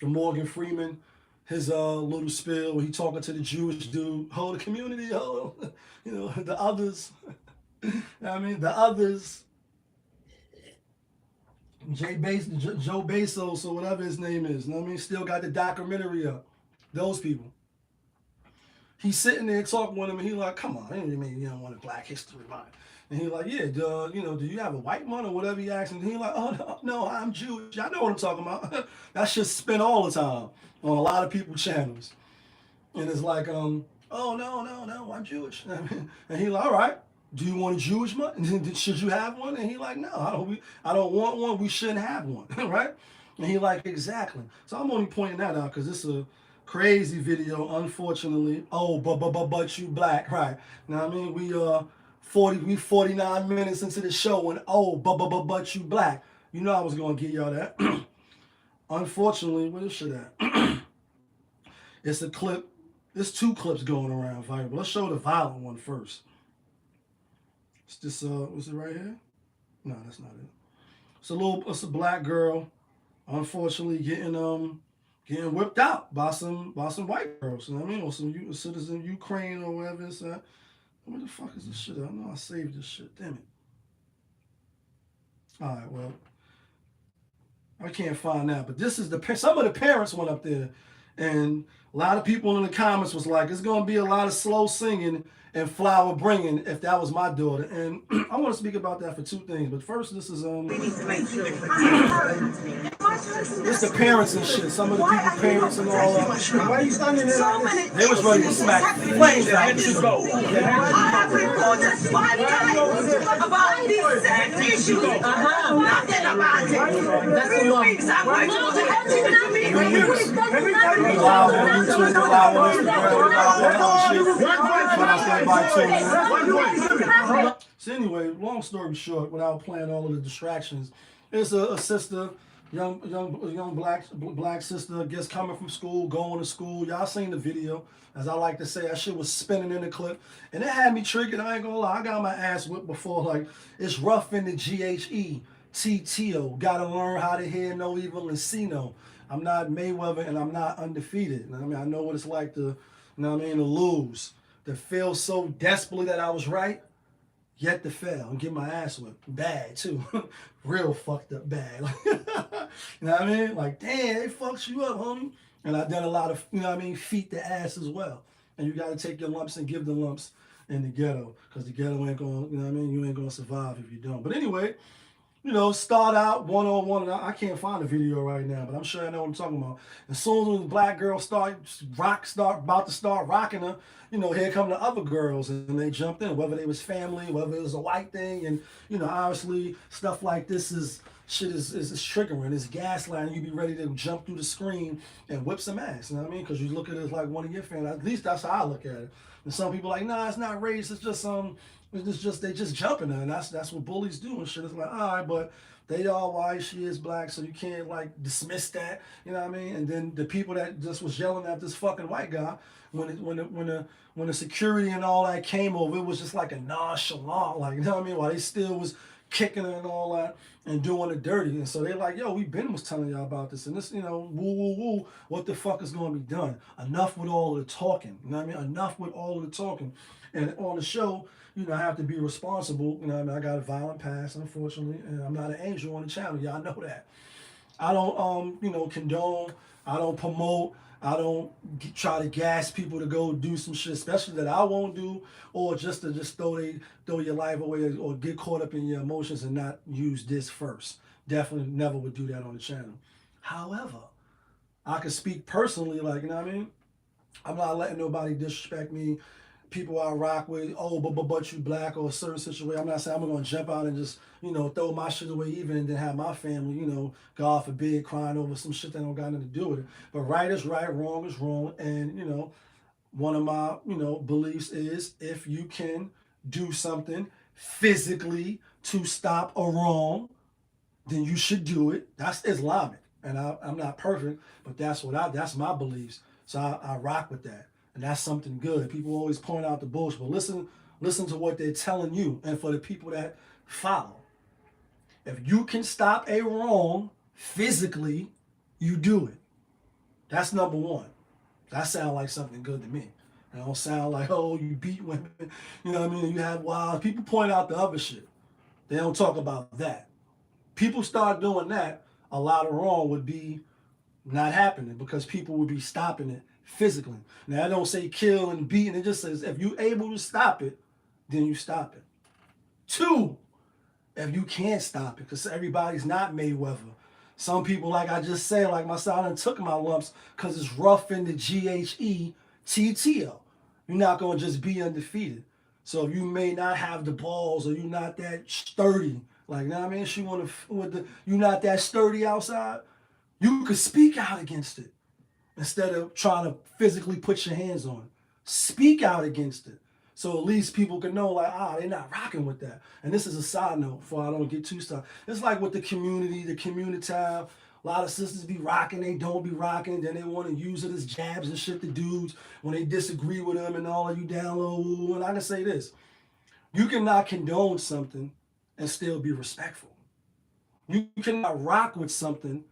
Morgan Freeman, his little spiel where he talking to the Jewish dude, the community, you know, the others. I mean, the others. Joe Bezos or whatever his name is. You know what I mean? Still got the documentary up. Those people. He's sitting there talking with him, and he's like, "Come on, you mean you don't want a Black History Month?" And he's like, "Yeah, do you have a white month or whatever?" He asked him. And he's like, "Oh no, I'm Jewish. I know what I'm talking about." That shit spin all the time on a lot of people's channels, and it's like, "Oh no, I'm Jewish." And he's like, "All right, do you want a Jewish month? Should you have one?" And he's like, "No, I don't want one. We shouldn't have one, right?" And he like, exactly. So I'm only pointing that out because it's a crazy video, unfortunately. Oh, but you black, right? Now I mean, we 49 minutes into the show and oh, but you black. You know I was gonna get y'all that. Unfortunately, where this shit at? It's a clip. There's 2 clips going around viral. Let's show the violent one first. It's this was it right here? No, that's not it. It's a black girl, unfortunately getting whipped out by some white girls. You know what I mean? Or some citizen Ukraine or whatever it's at. Where the fuck is this shit? I know I saved this shit. Damn it. All right, well, I can't find that. But this is some of the parents went up there, and a lot of people in the comments was like, "It's gonna be a lot of slow singing and flower bringing if that was my daughter." And I want to speak about that for 2 things. But first, this is it's the parents and shit. Some of the people's parents and all that. Why are you standing there? They was ready to smack flames out. I have reported 5 times about this same issue. Nothing about it. That's 3 weeks I'm going to have to me. So anyway, long story short, without playing all of the distractions, it's a sister, young black sister, gets coming from school, going to school. Y'all seen the video. As I like to say, that shit was spinning in the clip. And it had me triggered. I ain't gonna lie. I got my ass whipped before. Like, it's rough in the GHE-TTO. Gotta learn how to hear no evil and see no. I'm not Mayweather and I'm not undefeated. You know what I mean? I know what it's like to, you know what I mean, to lose. To feel so desperately that I was right, yet to fail and get my ass whipped. Bad, too. Real fucked up bad. You know what I mean? Like, damn, they fucked you up, homie. And I done a lot of, you know what I mean, feet to ass as well. And you got to take your lumps and give the lumps in the ghetto. Because the ghetto ain't going to, you know what I mean, you ain't going to survive if you don't. But anyway, you know, start out one-on-one. And I can't find the video right now, but I'm sure I know what I'm talking about. As soon as the black girl about to start rocking her, you know, here come the other girls, and they jumped in, whether they was family, whether it was a white thing. And, you know, obviously, stuff like this is triggering, it's gaslighting. You be ready to jump through the screen and whip some ass, you know what I mean? Because you look at it as like one of your fans. At least that's how I look at it. And some people like, nah, it's not race, it's just they just jumping her, and that's what bullies do and shit. It's like, all right, but they all white, she is black, so you can't like dismiss that, you know what I mean? And then the people that just was yelling at this fucking white guy, when the security and all that came over, it was just like a nonchalant, like, you know what I mean? While they still was kicking her and all that and doing it dirty. And so they're like, yo, we been was telling y'all about this. And this, you know, woo, what the fuck is going to be done? Enough with all of the talking. You know what I mean? Enough with all of the talking. And on the show, you know, I have to be responsible. You know what I mean? I got a violent past, unfortunately, and I'm not an angel on the channel. Y'all know that. I don't, you know, condone. I don't promote. I don't try to gas people to go do some shit, especially that I won't do, or just to throw your life away or get caught up in your emotions and not use this first. Definitely never would do that on the channel. However, I can speak personally, like, you know what I mean? I'm not letting nobody disrespect me. People I rock with, oh, but you black, or a certain situation. I'm not saying I'm going to jump out and just, you know, throw my shit away even and then have my family, you know, God forbid, crying over some shit that don't got nothing to do with it. But right is right, wrong is wrong. And, you know, one of my, you know, beliefs is if you can do something physically to stop a wrong, then you should do it. That's Islamic. And I'm not perfect, but that's my beliefs. So I rock with that. And that's something good. People always point out the bullshit, but listen to what they're telling you. And for the people that follow, if you can stop a wrong physically, you do it. That's number one. That sounds like something good to me. It don't sound like, oh, you beat women. You know what I mean? You have wild. People point out the other shit. They don't talk about that. People start doing that, a lot of wrong would be not happening because people would be stopping it physically. Now, I don't say kill and beat, and it just says if you're able to stop it, then you stop it. 2, if you can't stop it, because everybody's not Mayweather. Some people, like I just said, like myself, I took my lumps because it's rough in the GHE-TTO. You're not going to just be undefeated. So if you may not have the balls or you're not that sturdy, like, you know what I mean? You're not that sturdy outside, You could speak out against it instead of trying to physically put your hands on it. Speak out against it. So at least people can know, like, they're not rocking with that. And this is a side note before I don't get too stuck. It's like with the community, the community. A lot of sisters be rocking, they don't be rocking, then they want to use it as jabs and shit to dudes when they disagree with them and all of you down low. And I can say this, you cannot condone something and still be respectful. You cannot rock with something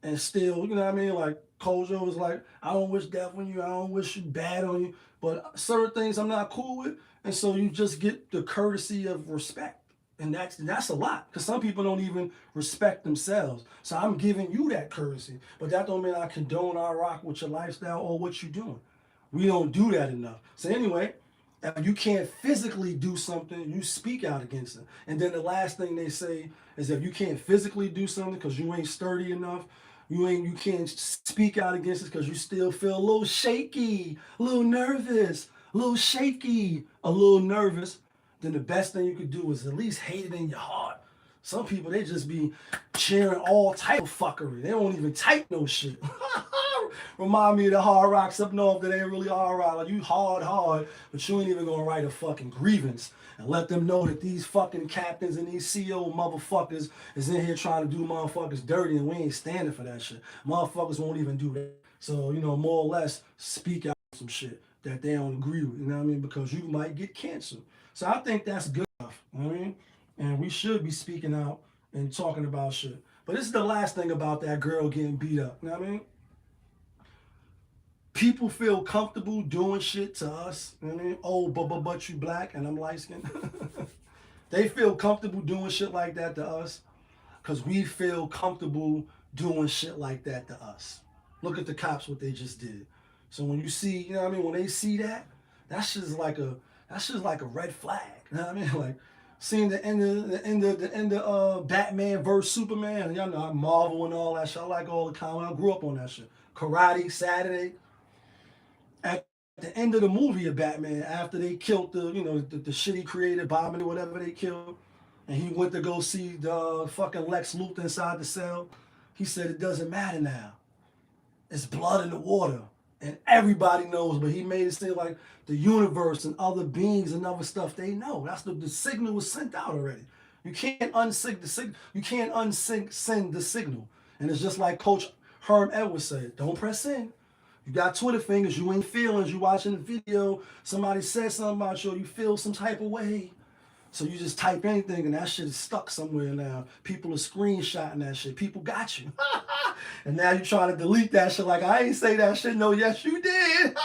and still, you know what I mean? Like Kojo was like, I don't wish death on you, I don't wish bad on you, but certain things I'm not cool with, and so you just get the courtesy of respect. And that's a lot, because some people don't even respect themselves. So I'm giving you that courtesy, but that don't mean I condone or rock with your lifestyle or what you're doing. We don't do that enough. So anyway, if you can't physically do something, you speak out against it. And then the last thing they say is if you can't physically do something because you ain't sturdy enough, you can't speak out against it because you still feel a little shaky, a little nervous, a little shaky, a little nervous, then the best thing you could do is at least hate it in your heart. Some people, they just be cheering all type of fuckery. They don't even type no shit. Remind me of the hard rocks up north that ain't really hard rock. Like, you hard, but you ain't even gonna write a fucking grievance and let them know that these fucking captains and these CO motherfuckers is in here trying to do motherfuckers dirty, and we ain't standing for that shit. Motherfuckers won't even do that. So, more or less, speak out some shit that they don't agree with, you know what I mean? Because you might get canceled. So I think that's good enough, you know what I mean? And we should be speaking out and talking about shit. But this is the last thing about that girl getting beat up, you know what I mean? People feel comfortable doing shit to us, you know what I mean? Oh, but you black and I'm light skinned. They feel comfortable doing shit like that to us because we feel comfortable doing shit like that to us. Look at the cops, what they just did. So when you see, you know what I mean, when they see that, that's just like a red flag. You know what I mean? Like seeing the end of Batman vs Superman. Y'all know Marvel and all that shit. I like all the comics. I grew up on that shit. Karate, SaTurDaY. At the end of the movie of Batman, after they killed the shit he created, bombing or whatever they killed, and he went to go see the fucking Lex Luthor inside the cell, he said it doesn't matter now. It's blood in the water. And everybody knows, but he made it seem like the universe and other beings and other stuff, they know. That's the signal was sent out already. You can't unsync the signal. You can't send the signal. And it's just like Coach Herm Edwards said, don't press in. You got Twitter fingers, you ain't feelings, you watching the video, somebody said something about you, you feel some type of way. So you just type anything and that shit is stuck somewhere now. People are screenshotting that shit. People got you. And now you're trying to delete that shit like, I ain't say that shit. No, yes, you did.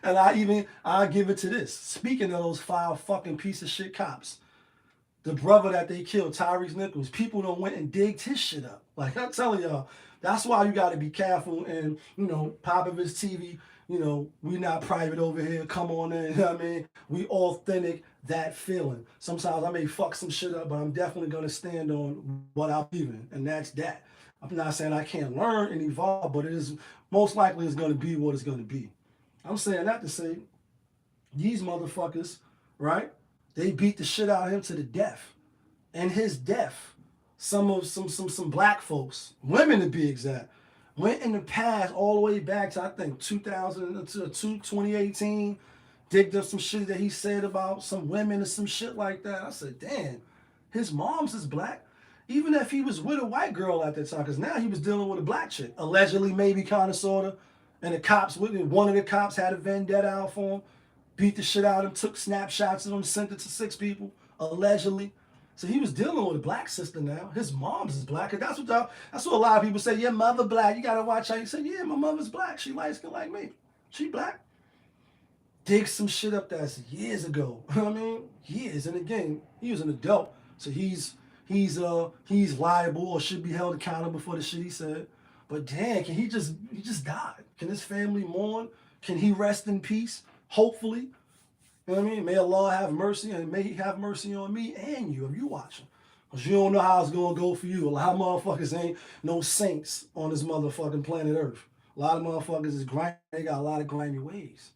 And I give it to this. Speaking of those 5 fucking piece of shit cops, the brother that they killed, Tyrese Nichols, people done went and digged his shit up. Like, I'm telling y'all, that's why you got to be careful. And, Popovich TV, we not private over here. Come on in. You know what I mean? We authentic that feeling. Sometimes I may fuck some shit up, but I'm definitely going to stand on what I believe in. And that's that. I'm not saying I can't learn and evolve, but it is most likely it's going to be what it's going to be. I'm saying that to say these motherfuckers, right? They beat the shit out of him to the death. And his death, some black folks, women to be exact, went in the past all the way back to, I think, 2018, digged up some shit that he said about some women and some shit like that. I said, damn, his mom's is black. Even if he was with a white girl at that time, because now he was dealing with a black chick. Allegedly, maybe, kind of, sort of. And the cops, one of the cops had a vendetta out for him, beat the shit out of him, took snapshots of him, sent it to 6 people, allegedly. So he was dealing with a black sister now. His mom's is black. That's what a lot of people say, your mother black. You got to watch how you say, yeah, my mother's black. She light skin like me. She black. Dig some shit up that's years ago. You know what I mean? Years. And again, he was an adult. So he's liable or should be held accountable for the shit he said. But damn, he just died. Can his family mourn? Can he rest in peace? Hopefully. You know what I mean? May Allah have mercy, and may He have mercy on me and you if you watching. Because you don't know how it's going to go for you. A lot of motherfuckers ain't no saints on this motherfucking planet Earth. A lot of motherfuckers is grimy. They got a lot of grimy ways.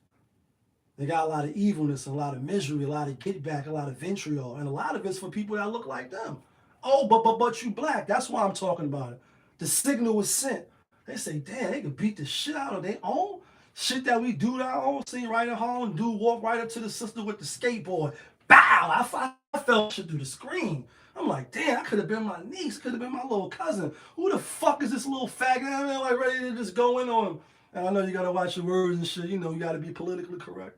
They got a lot of evilness, a lot of misery, a lot of get back, a lot of vitriol. And a lot of it's for people that look like them. Oh, but you black. That's why I'm talking about it. The signal was sent. They say, damn, they could beat the shit out of their own. Shit that we do to our own. See right in Harlem, dude walk right up to the sister with the skateboard. Bow! I felt shit through the screen. I'm like, damn, that could have been my niece, could have been my little cousin. Who the fuck is this little faggot? I mean, like ready to just go in on him. And I know you gotta watch your words and shit. You know, you gotta be politically correct.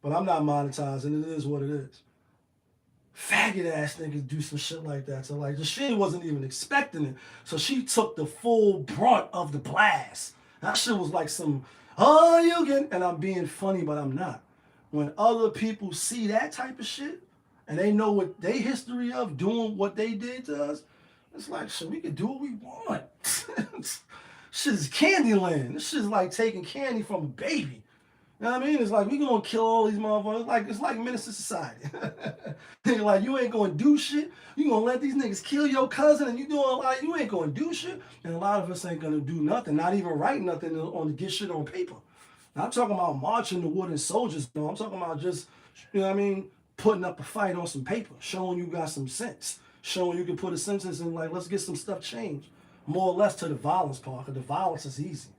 But I'm not monetizing. It is what it is. Faggot ass niggas do some shit like that. So like, she wasn't even expecting it. So she took the full brunt of the blast. That shit was like some, oh, you get, and I'm being funny, but I'm not. When other people see that type of shit, and they know what they history of doing what they did to us, it's like, shit, we can do what we want. Shit is Candyland. This shit is like taking candy from a baby. You know what I mean? It's like, we gonna kill all these motherfuckers. It's like Menace to Society. Like, you ain't gonna do shit. You gonna let these niggas kill your cousin and you doing a lot, you ain't gonna do shit. And a lot of us ain't gonna do nothing, not even write nothing on to get shit on paper. Now, I'm talking about marching the wooden soldiers. No, I'm talking about just, you know what I mean, putting up a fight on some paper, showing you got some sense, showing you can put a sentence in, like, let's get some stuff changed. More or less to the violence part, because the violence is easy.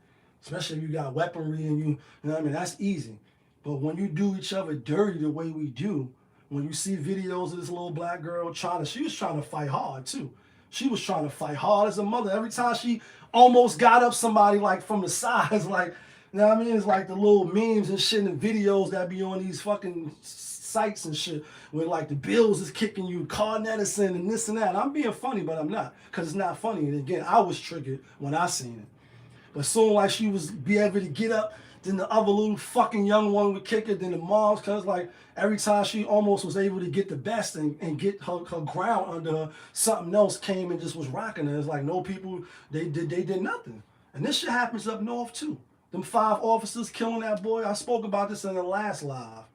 Especially if you got weaponry and you know what I mean, that's easy. But when you do each other dirty the way we do, when you see videos of this little black girl she was trying to fight hard too. She was trying to fight hard as a mother. Every time she almost got up somebody like from the sides, like, you know what I mean? It's like the little memes and shit and videos that be on these fucking sites and shit where like the Bills is kicking you, Carl Edison and this and that. And I'm being funny, but I'm not, because it's not funny. And again, I was triggered when I seen it. But soon like she was be able to get up, then the other little fucking young one would kick it, then the moms, cause like every time she almost was able to get the best and get her ground under her, something else came and just was rocking her. It's like no people, they did nothing. And this shit happens up north too. Them 5 officers killing that boy. I spoke about this in the last live.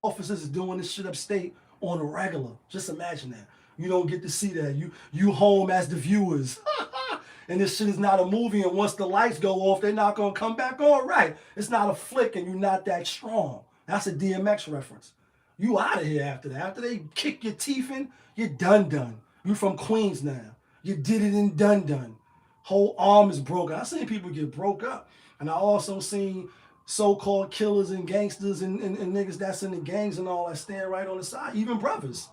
Officers is doing this shit upstate on a regular. Just imagine that. You don't get to see that. You home as the viewers. And this shit is not a movie, and once the lights go off, they're not gonna come back on. Right. It's not a flick and you're not that strong. That's a DMX reference. You out of here after that. After they kick your teeth in, you're done. You from Queens now. You did it and done. Whole arm is broken. I seen people get broke up. And I also seen so-called killers and gangsters and niggas that's in the gangs and all that stand right on the side. Even brothers.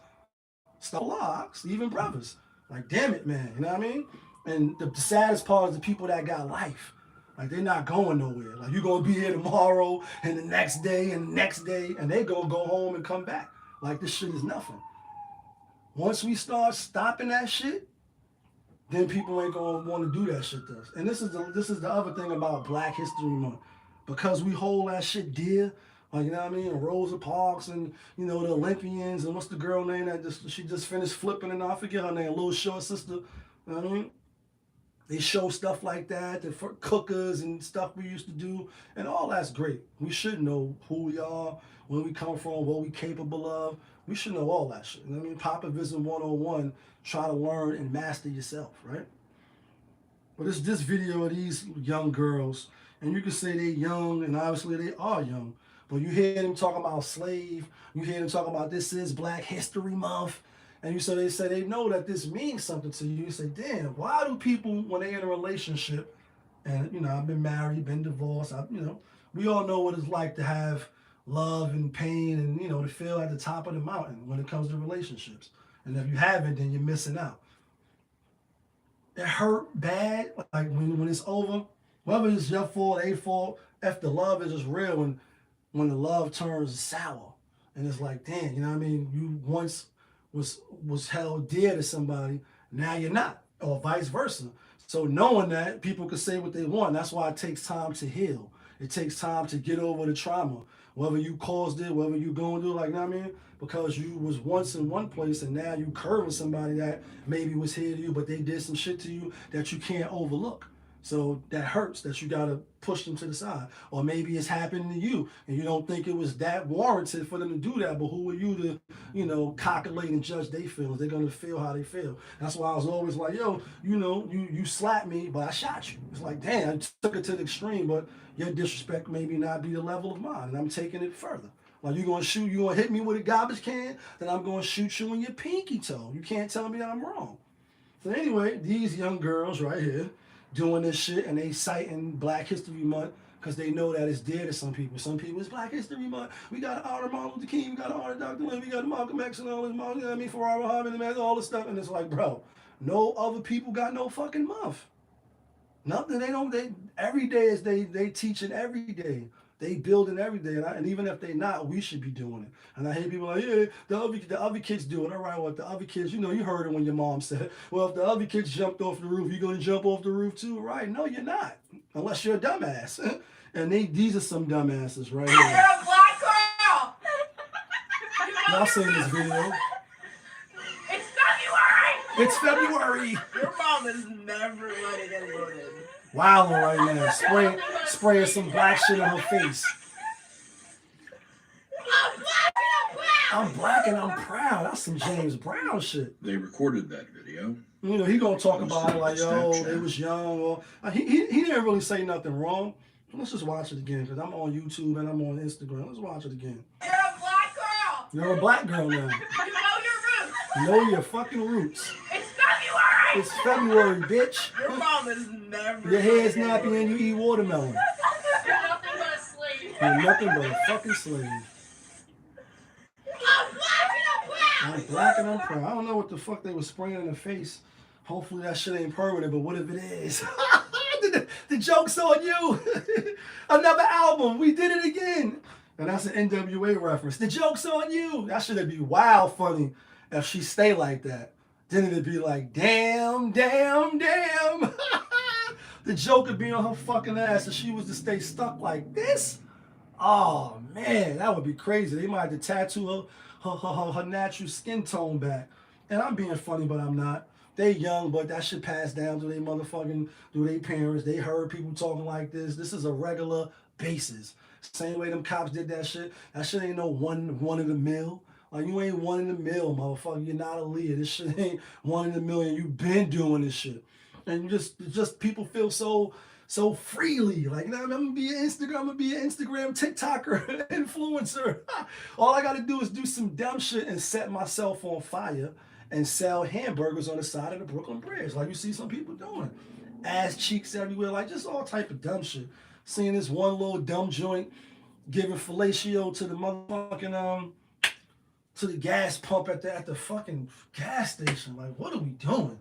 Stop locks, even brothers. Like, damn it, man. You know what I mean? And the saddest part is the people that got life. Like, they're not going nowhere. Like, you're going to be here tomorrow and the next day and the next day, and they going to go home and come back. Like, this shit is nothing. Once we start stopping that shit, then people ain't going to want to do that shit to us. And this is the other thing about Black History Month. Because we hold that shit dear, like, you know what I mean? Rosa Parks and, you know, the Olympians, and what's the girl name that she just finished flipping, and I forget her name, little short sister. You know what I mean? They show stuff like that, the cookers and stuff we used to do, and all that's great. We should know who we are, where we come from, what we capable of. We should know all that shit. You know what I mean? Popovism 101, try to learn and master yourself, right? But it's this video of these young girls, and you can say they're young, and obviously they are young, but you hear them talking about slave, you hear them talking about this is Black History Month, and they say they know that this means something to you. You say, damn, why do people, when they in a relationship, and, you know, I've been married, been divorced, you know, we all know what it's like to have love and pain and, you know, to feel at the top of the mountain when it comes to relationships. And if you haven't, then you're missing out. It hurt bad, like when it's over, whether it's your fault, their fault, if the love is just real, when the love turns sour, and it's like, damn, you know what I mean? You once was held dear to somebody, now you're not, or vice versa. So knowing that, people can say what they want. That's why it takes time to heal. It takes time to get over the trauma, whether you caused it, whether you going through, like, you know what I mean? Because you was once in one place and now you curving somebody that maybe was here to you, but they did some shit to you that you can't overlook. So that hurts, that you gotta push them to the side. Or maybe it's happening to you and you don't think it was that warranted for them to do that, but who are you to, you know, calculate and judge their feelings? They're gonna feel how they feel. That's why I was always like, yo, you know, you slapped me, but I shot you. It's like, damn, I took it to the extreme, but your disrespect maybe not be the level of mine, and I'm taking it further. Like, you gonna hit me with a garbage can, then I'm gonna shoot you in your pinky toe. You can't tell me I'm wrong. So anyway, these young girls right here doing this shit, and they citing Black History Month because they know that it's dear to some people. Some people, it's Black History Month. We got to honor Martin Luther King. We got to honor Dr. Lynn. We got to Malcolm X and all this, you know what I mean, Farrar Muhammad and all this stuff. And it's like, bro, no other people got no fucking month. Nothing. They every day is they teaching every day. They building every day, and even if they not, we should be doing it. And I hear people like, yeah, the other kids do it. All right, well, if the other kids, you know, you heard it when your mom said, well, if the other kids jumped off the roof, you gonna jump off the roof too, right? No, you're not, unless you're a dumbass. And these are some dumbasses right here. You're a black girl. Y'all seen this video? It's February. It's February. Your mom is never letting anyone in. Wilding right now, spraying some black shit on her face. I'm black and I'm proud. That's some James Brown shit. They recorded that video. You know, he gonna talk about it like, yo, they was young. Or he didn't really say nothing wrong. Let's just watch it again, because I'm on YouTube and I'm on Instagram. Let's watch it again. You're a black girl. You're a black girl now. You know your roots. Know your fucking roots. It's February. It's February, bitch. Your mom is never. Your hair's nappy and you eat watermelon. You're nothing but a slave. You're nothing but a fucking slave. I'm black and I'm proud. I don't know what the fuck they was spraying in the face. Hopefully that shit ain't permanent, but what if it is? the joke's on you. Another album. We did it again. And that's an NWA reference. The joke's on you. That should be wild funny if she stay like that. Then it'd be like, damn, damn, damn. The joke would be on her fucking ass if she was to stay stuck like this. Oh, man, that would be crazy. They might have to tattoo her natural skin tone back. And I'm being funny, but I'm not. They young, but that shit passed down to their parents. They heard people talking like this. This is a regular basis. Same way them cops did that shit. That shit ain't no one in the mill. Like, you ain't one in the mill, motherfucker. You're not a leader. This shit ain't one in the million. You been doing this shit. And you just people feel so freely. Like, you know, I'm gonna be an Instagram TikToker, influencer. All I gotta do is do some dumb shit and set myself on fire and sell hamburgers on the side of the Brooklyn Bridge, like you see some people doing. Ass cheeks everywhere, like just all type of dumb shit. Seeing this one little dumb joint giving fellatio to the motherfucking to the gas pump at the fucking gas station. Like, what are we doing?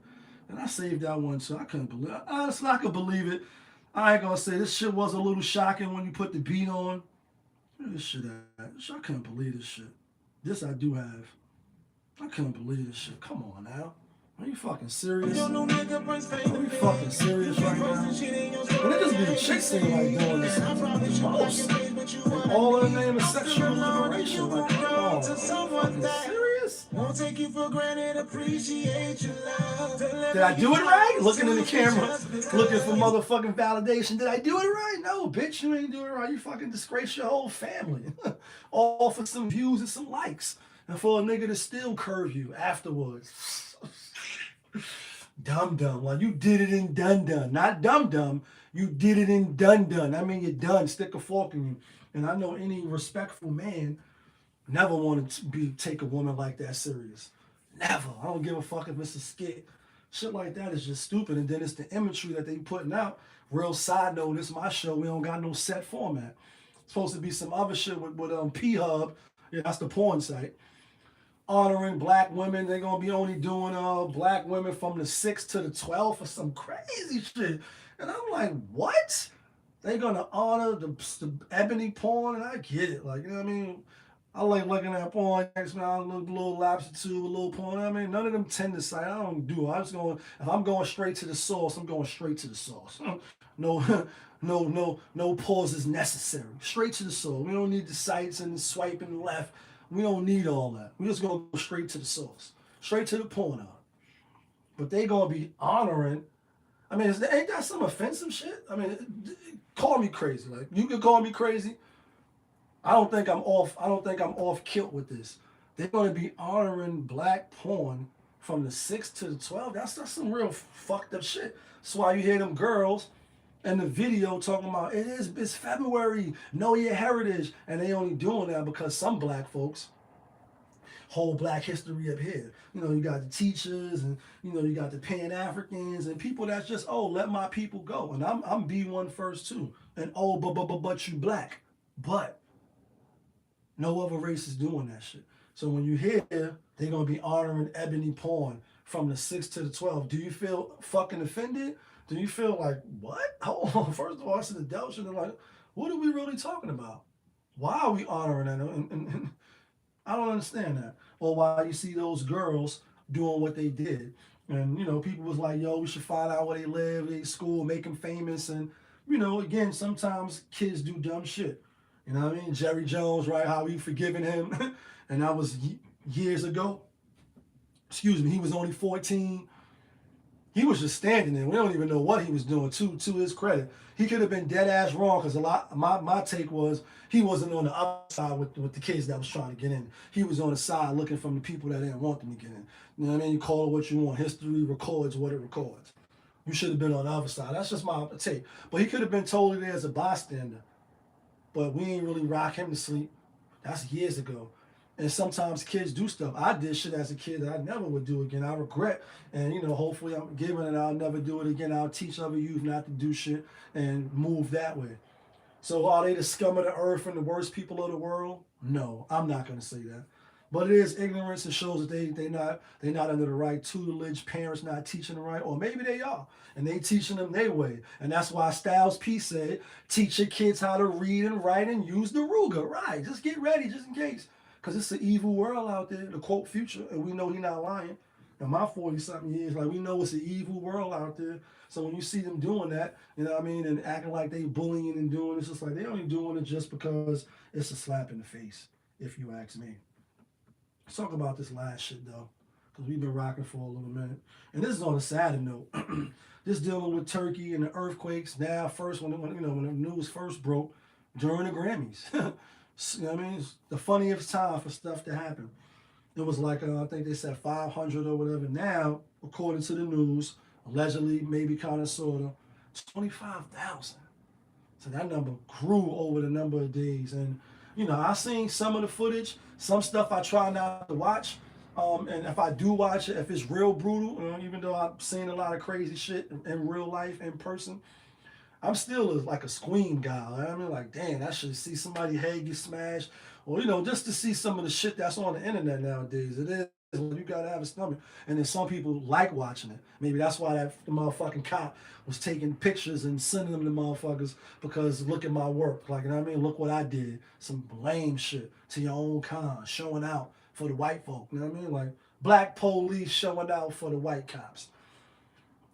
And I saved that one too. I couldn't believe it. Honestly, I could believe it. I ain't gonna say this shit was a little shocking when you put the beat on. Where this shit at? I couldn't believe this shit. This I do have. I couldn't believe this shit. Come on now. Are you fucking serious? Are you fucking serious right now? And it just be the chicks saying like doing this most. And all in the name of sexual liberation. Like, come on. Are you fucking serious? Won't take you for granted, appreciate your love. Did I do it right? Looking in the camera, looking for motherfucking validation. Did I do it right? No, bitch, you ain't doing it right. You fucking disgrace your whole family. All for some views and some likes. And for a nigga to still curve you afterwards. Dumb. Like, you did it in done. Not dumb. You did it in done. I mean, you're done. Stick a fork in you. And I know any respectful man never wanted to take a woman like that serious. Never. I don't give a fuck if it's a skit. Shit like that is just stupid. And then it's the imagery that they putting out. Real side note, this is my show. We don't got no set format. It's supposed to be some other shit with P-Hub. Yeah, that's the porn site. Honoring black women. They're going to be only doing black women from the 6th to the 12th or some crazy shit. And I'm like, what? They're going to honor the ebony porn? And I get it. Like, you know what I mean? I like looking at porn. A little lobster tube, a little porn. I mean, none of them tender sites. I don't do. I'm just going, if I'm going straight to the source, I'm going straight to the source. No pauses necessary. Straight to the source. We don't need the sites and swiping left. We don't need all that. We just gonna go straight to the source, straight to the porno. But they gonna be honoring. I mean, ain't that some offensive shit? I mean, call me crazy. Like, you can call me crazy. I don't think I'm off kilt with this. They're gonna be honoring black porn from the 6th to the 12th. That's some real fucked up shit. That's why you hear them girls in the video talking about it's February, know your heritage. And they only doing that because some black folks whole black history up here. You know, you got the teachers and, you know, you got the Pan-Africans and people that's just, oh, let my people go. And I'm B1 first too. And oh, but you black. But no other race is doing that shit. So when you hear they're going to be honoring Ebony Pawn from the 6 to the 12, do you feel fucking offended? Do you feel like, what? Hold on. First of all, it's an adult shit. And like, what are we really talking about? Why are we honoring that? And I don't understand that. Or why you see those girls doing what they did. And, you know, people was like, yo, we should find out where they live, their school, make them famous. And, you know, again, sometimes kids do dumb shit. You know what I mean? Jerry Jones, right? How we forgiven him. And that was years ago. Excuse me. He was only 14. He was just standing there. We don't even know what he was doing, to his credit. He could have been dead ass wrong, because my take was he wasn't on the other side with the kids that was trying to get in. He was on the side looking from the people that didn't want them to get in. You know what I mean? You call it what you want. History records what it records. You should have been on the other side. That's just my take. But he could have been totally there as a bystander. But we ain't really rock him to sleep. That's years ago. And sometimes kids do stuff. I did shit as a kid that I never would do again. I regret. And, you know, hopefully I'm giving and I'll never do it again. I'll teach other youth not to do shit and move that way. So are they the scum of the earth and the worst people of the world? No, I'm not going to say that. But it is ignorance. It shows that they're not under the right tutelage, parents not teaching them right, or maybe they are, and they teaching them their way. And that's why Styles P said, teach your kids how to read and write and use the Ruger. Right, just get ready, just in case. Because it's an evil world out there, to quote Future, and we know he's not lying. In my 40-something years, like, we know it's an evil world out there. So when you see them doing that, you know what I mean, and acting like they bullying and doing it, it's just like they only doing it just because it's a slap in the face, if you ask me. Let's talk about this last shit, though, because we've been rocking for a little minute. And this is on a sadder note. This dealing with Turkey and the earthquakes. Now, first, when the news first broke, during the Grammys. You know what I mean? It's the funniest time for stuff to happen. It was like, I think they said 500 or whatever. Now, according to the news, allegedly, maybe kind of, sort of, 25,000. So that number grew over the number of days. And, you know, I seen some of the footage. Some stuff I try not to watch. And if I do watch it, if it's real brutal, even though I've seen a lot of crazy shit in real life, in person, I'm still like a Squeam guy. You know I mean, like, damn, I should see somebody's head get smashed. Or, you know, just to see some of the shit that's on the internet nowadays. It is, you gotta have a stomach. And then some people like watching it. Maybe that's why the motherfucking cop was taking pictures and sending them to motherfuckers, because look at my work. Like, you know what I mean? Look what I did. Some lame shit to your own kind, showing out for the white folk. You know what I mean? Like, black police showing out for the white cops.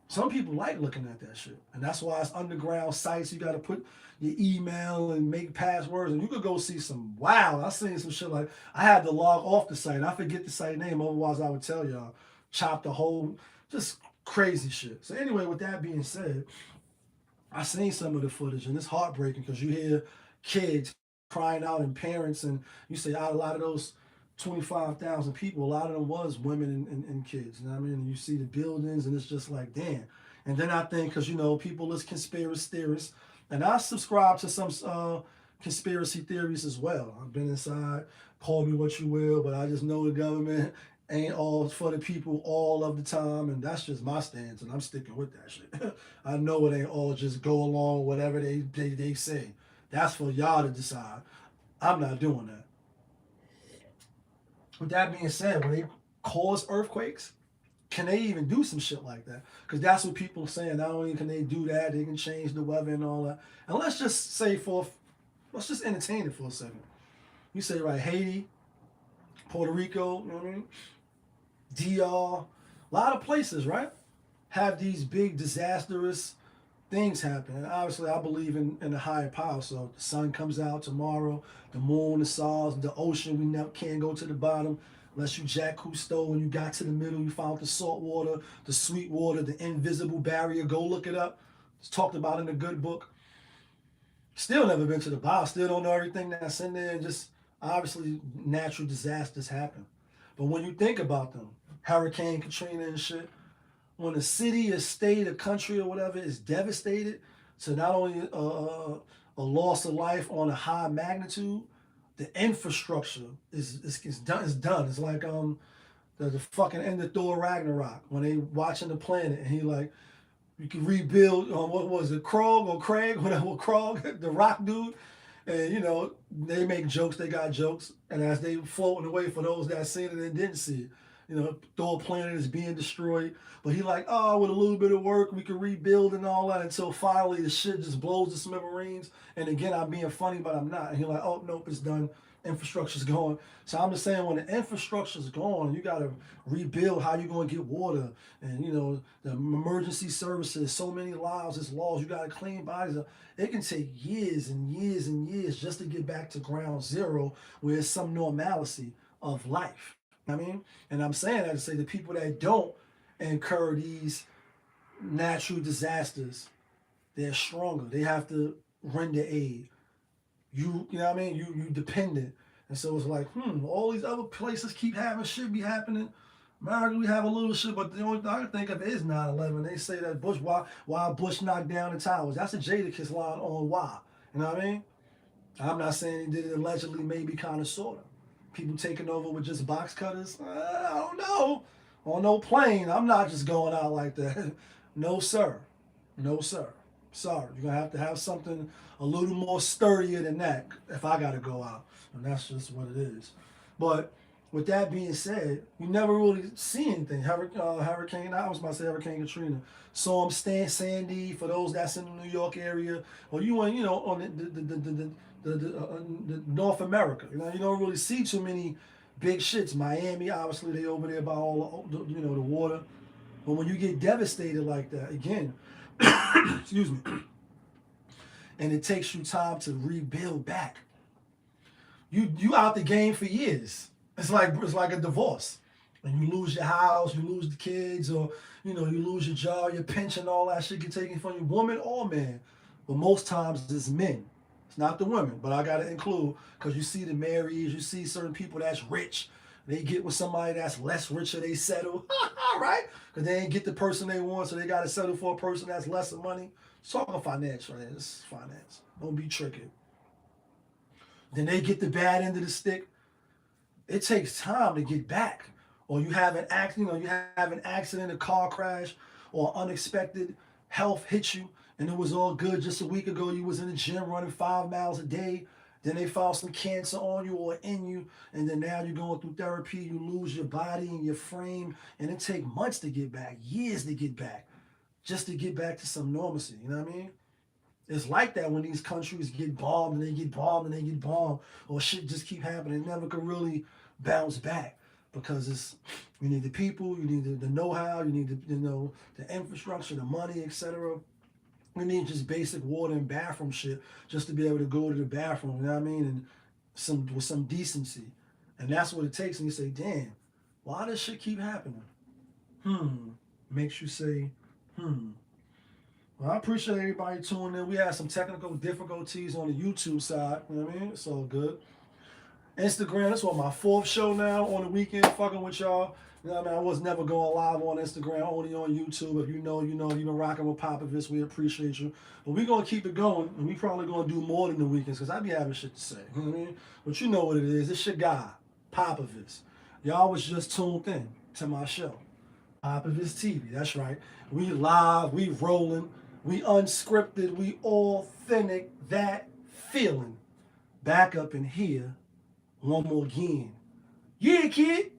Some people like looking at that shit. And that's why it's underground sites. You got to put your email and make passwords. And you could go see some, wow, I seen some shit like, I had to log off the site. I forget the site name. Otherwise, I would tell y'all. Chop the whole, just crazy shit. So anyway, with that being said, I seen some of the footage. And it's heartbreaking, because you hear kids crying out and parents. And you say, out a lot of those 25,000 people, a lot of them was women and kids. You know what I mean? And you see the buildings, and it's just like, damn. And then I think, because, you know, people is conspiracy theorists, and I subscribe to some conspiracy theories as well. I've been inside, call me what you will, but I just know the government ain't all for the people all of the time, and that's just my stance, and I'm sticking with that shit. I know it ain't all just go along whatever they say. That's for y'all to decide. I'm not doing that. With that being said, when they cause earthquakes, can they even do some shit like that? Because that's what people are saying. Not only can they do that, they can change the weather and all that. And let's just say let's just entertain it for a second. You say, right, Haiti, Puerto Rico, you know what I mean? DR, a lot of places, right, have these big disastrous things happen. And obviously, I believe in a higher power. So the sun comes out tomorrow, the moon, the stars, the ocean, we never can't go to the bottom unless you Jacques Cousteau and you got to the middle, you found the salt water, the sweet water, the invisible barrier. Go look it up. It's talked about in a good book. Still never been to the bottom. Still don't know everything that's in there. And just obviously natural disasters happen. But when you think about them, Hurricane Katrina and shit, when a city, a state, a country, or whatever is devastated, so not only a loss of life on a high magnitude, the infrastructure is done. It's done. It's like the fucking end of Thor Ragnarok when they watching the planet and he like you can rebuild. What was it, Krog or Craig? Whatever, Krog, the rock dude. And you know they make jokes. They got jokes, and as they floating away for those that seen it and didn't see it, you know, Thor planet is being destroyed. But he like, oh, with a little bit of work, we can rebuild and all that until finally the shit just blows the smithereens. And again, I'm being funny, but I'm not. And he like, oh, nope, it's done. Infrastructure's gone. So I'm just saying when the infrastructure's gone, you got to rebuild how you're going to get water and, you know, the emergency services, so many lives, it's laws. You got to clean bodies up. It can take years and years and years just to get back to ground zero where it's some normalcy of life. I mean, and I'm saying that to say the people that don't incur these natural disasters, they're stronger. They have to render aid. You know what I mean? You dependent. And so it's like, all these other places keep having shit be happening. America, we have a little shit, but the only thing I can think of is 9/11. They say that Bush, why Bush knocked down the towers. That's a Jadakiss line on why. You know what I mean? I'm not saying he did it allegedly, maybe kind of, sort of. People taking over with just box cutters? I don't know. On no plane, I'm not just going out like that. No, sir. No, sir. Sorry. You're going to have something a little more sturdier than that if I got to go out. And that's just what it is. But with that being said, you never really see anything. Hurricane, I was about to say Hurricane Katrina. Storm Sandy, for those that's in the New York area, or you want, you know, on the North America. You know, you don't really see too many big shits. Miami, obviously, they over there by all the, you know, the water. But when you get devastated like that, again, excuse me, and it takes you time to rebuild back. You out the game for years. It's like a divorce. And you lose your house, you lose the kids, or you know, you lose your job, your pension, all that shit get taken from you, woman or man. But most times it's men. It's not the women, but I gotta include, because you see the marriages, you see certain people that's rich. They get with somebody that's less richer, they settle, right? Because they ain't get the person they want, so they gotta settle for a person that's lesser money. It's talking finance, right? It's finance. Don't be tricky. Then they get the bad end of the stick. It takes time to get back. Or you have an accident, a car crash, or unexpected health hit you, and it was all good just a week ago. You was in the gym running 5 miles a day. Then they found some cancer on you or in you, and then now you're going through therapy. You lose your body and your frame, and it takes months to get back, years to get back, just to get back to some normalcy. You know what I mean? It's like that when these countries get bombed and they get bombed and they get bombed, or shit just keep happening. It never can really bounce back because you need the people, you need the know-how, you need the infrastructure, the money, etc. You need just basic water and bathroom shit just to be able to go to the bathroom. You know what I mean? And with some decency, and that's what it takes. And you say, damn, why does shit keep happening? Makes you say, Well, I appreciate everybody tuning in. We had some technical difficulties on the YouTube side. You know what I mean? It's all good. Instagram, that's what my 4th show now on the weekend, fucking with y'all. You know what I mean? I was never going live on Instagram, only on YouTube. If you know, you've been rocking with Popovich. We appreciate you. But we're going to keep it going, and we probably going to do more than the weekends because I be having shit to say. You know what I mean? But you know what it is. It's your guy, Popovich. Y'all was just tuned in to my show, Popovich TV. That's right. We live, we rolling, we unscripted, we authentic, that feeling. Back up in here one more again. Yeah, kid.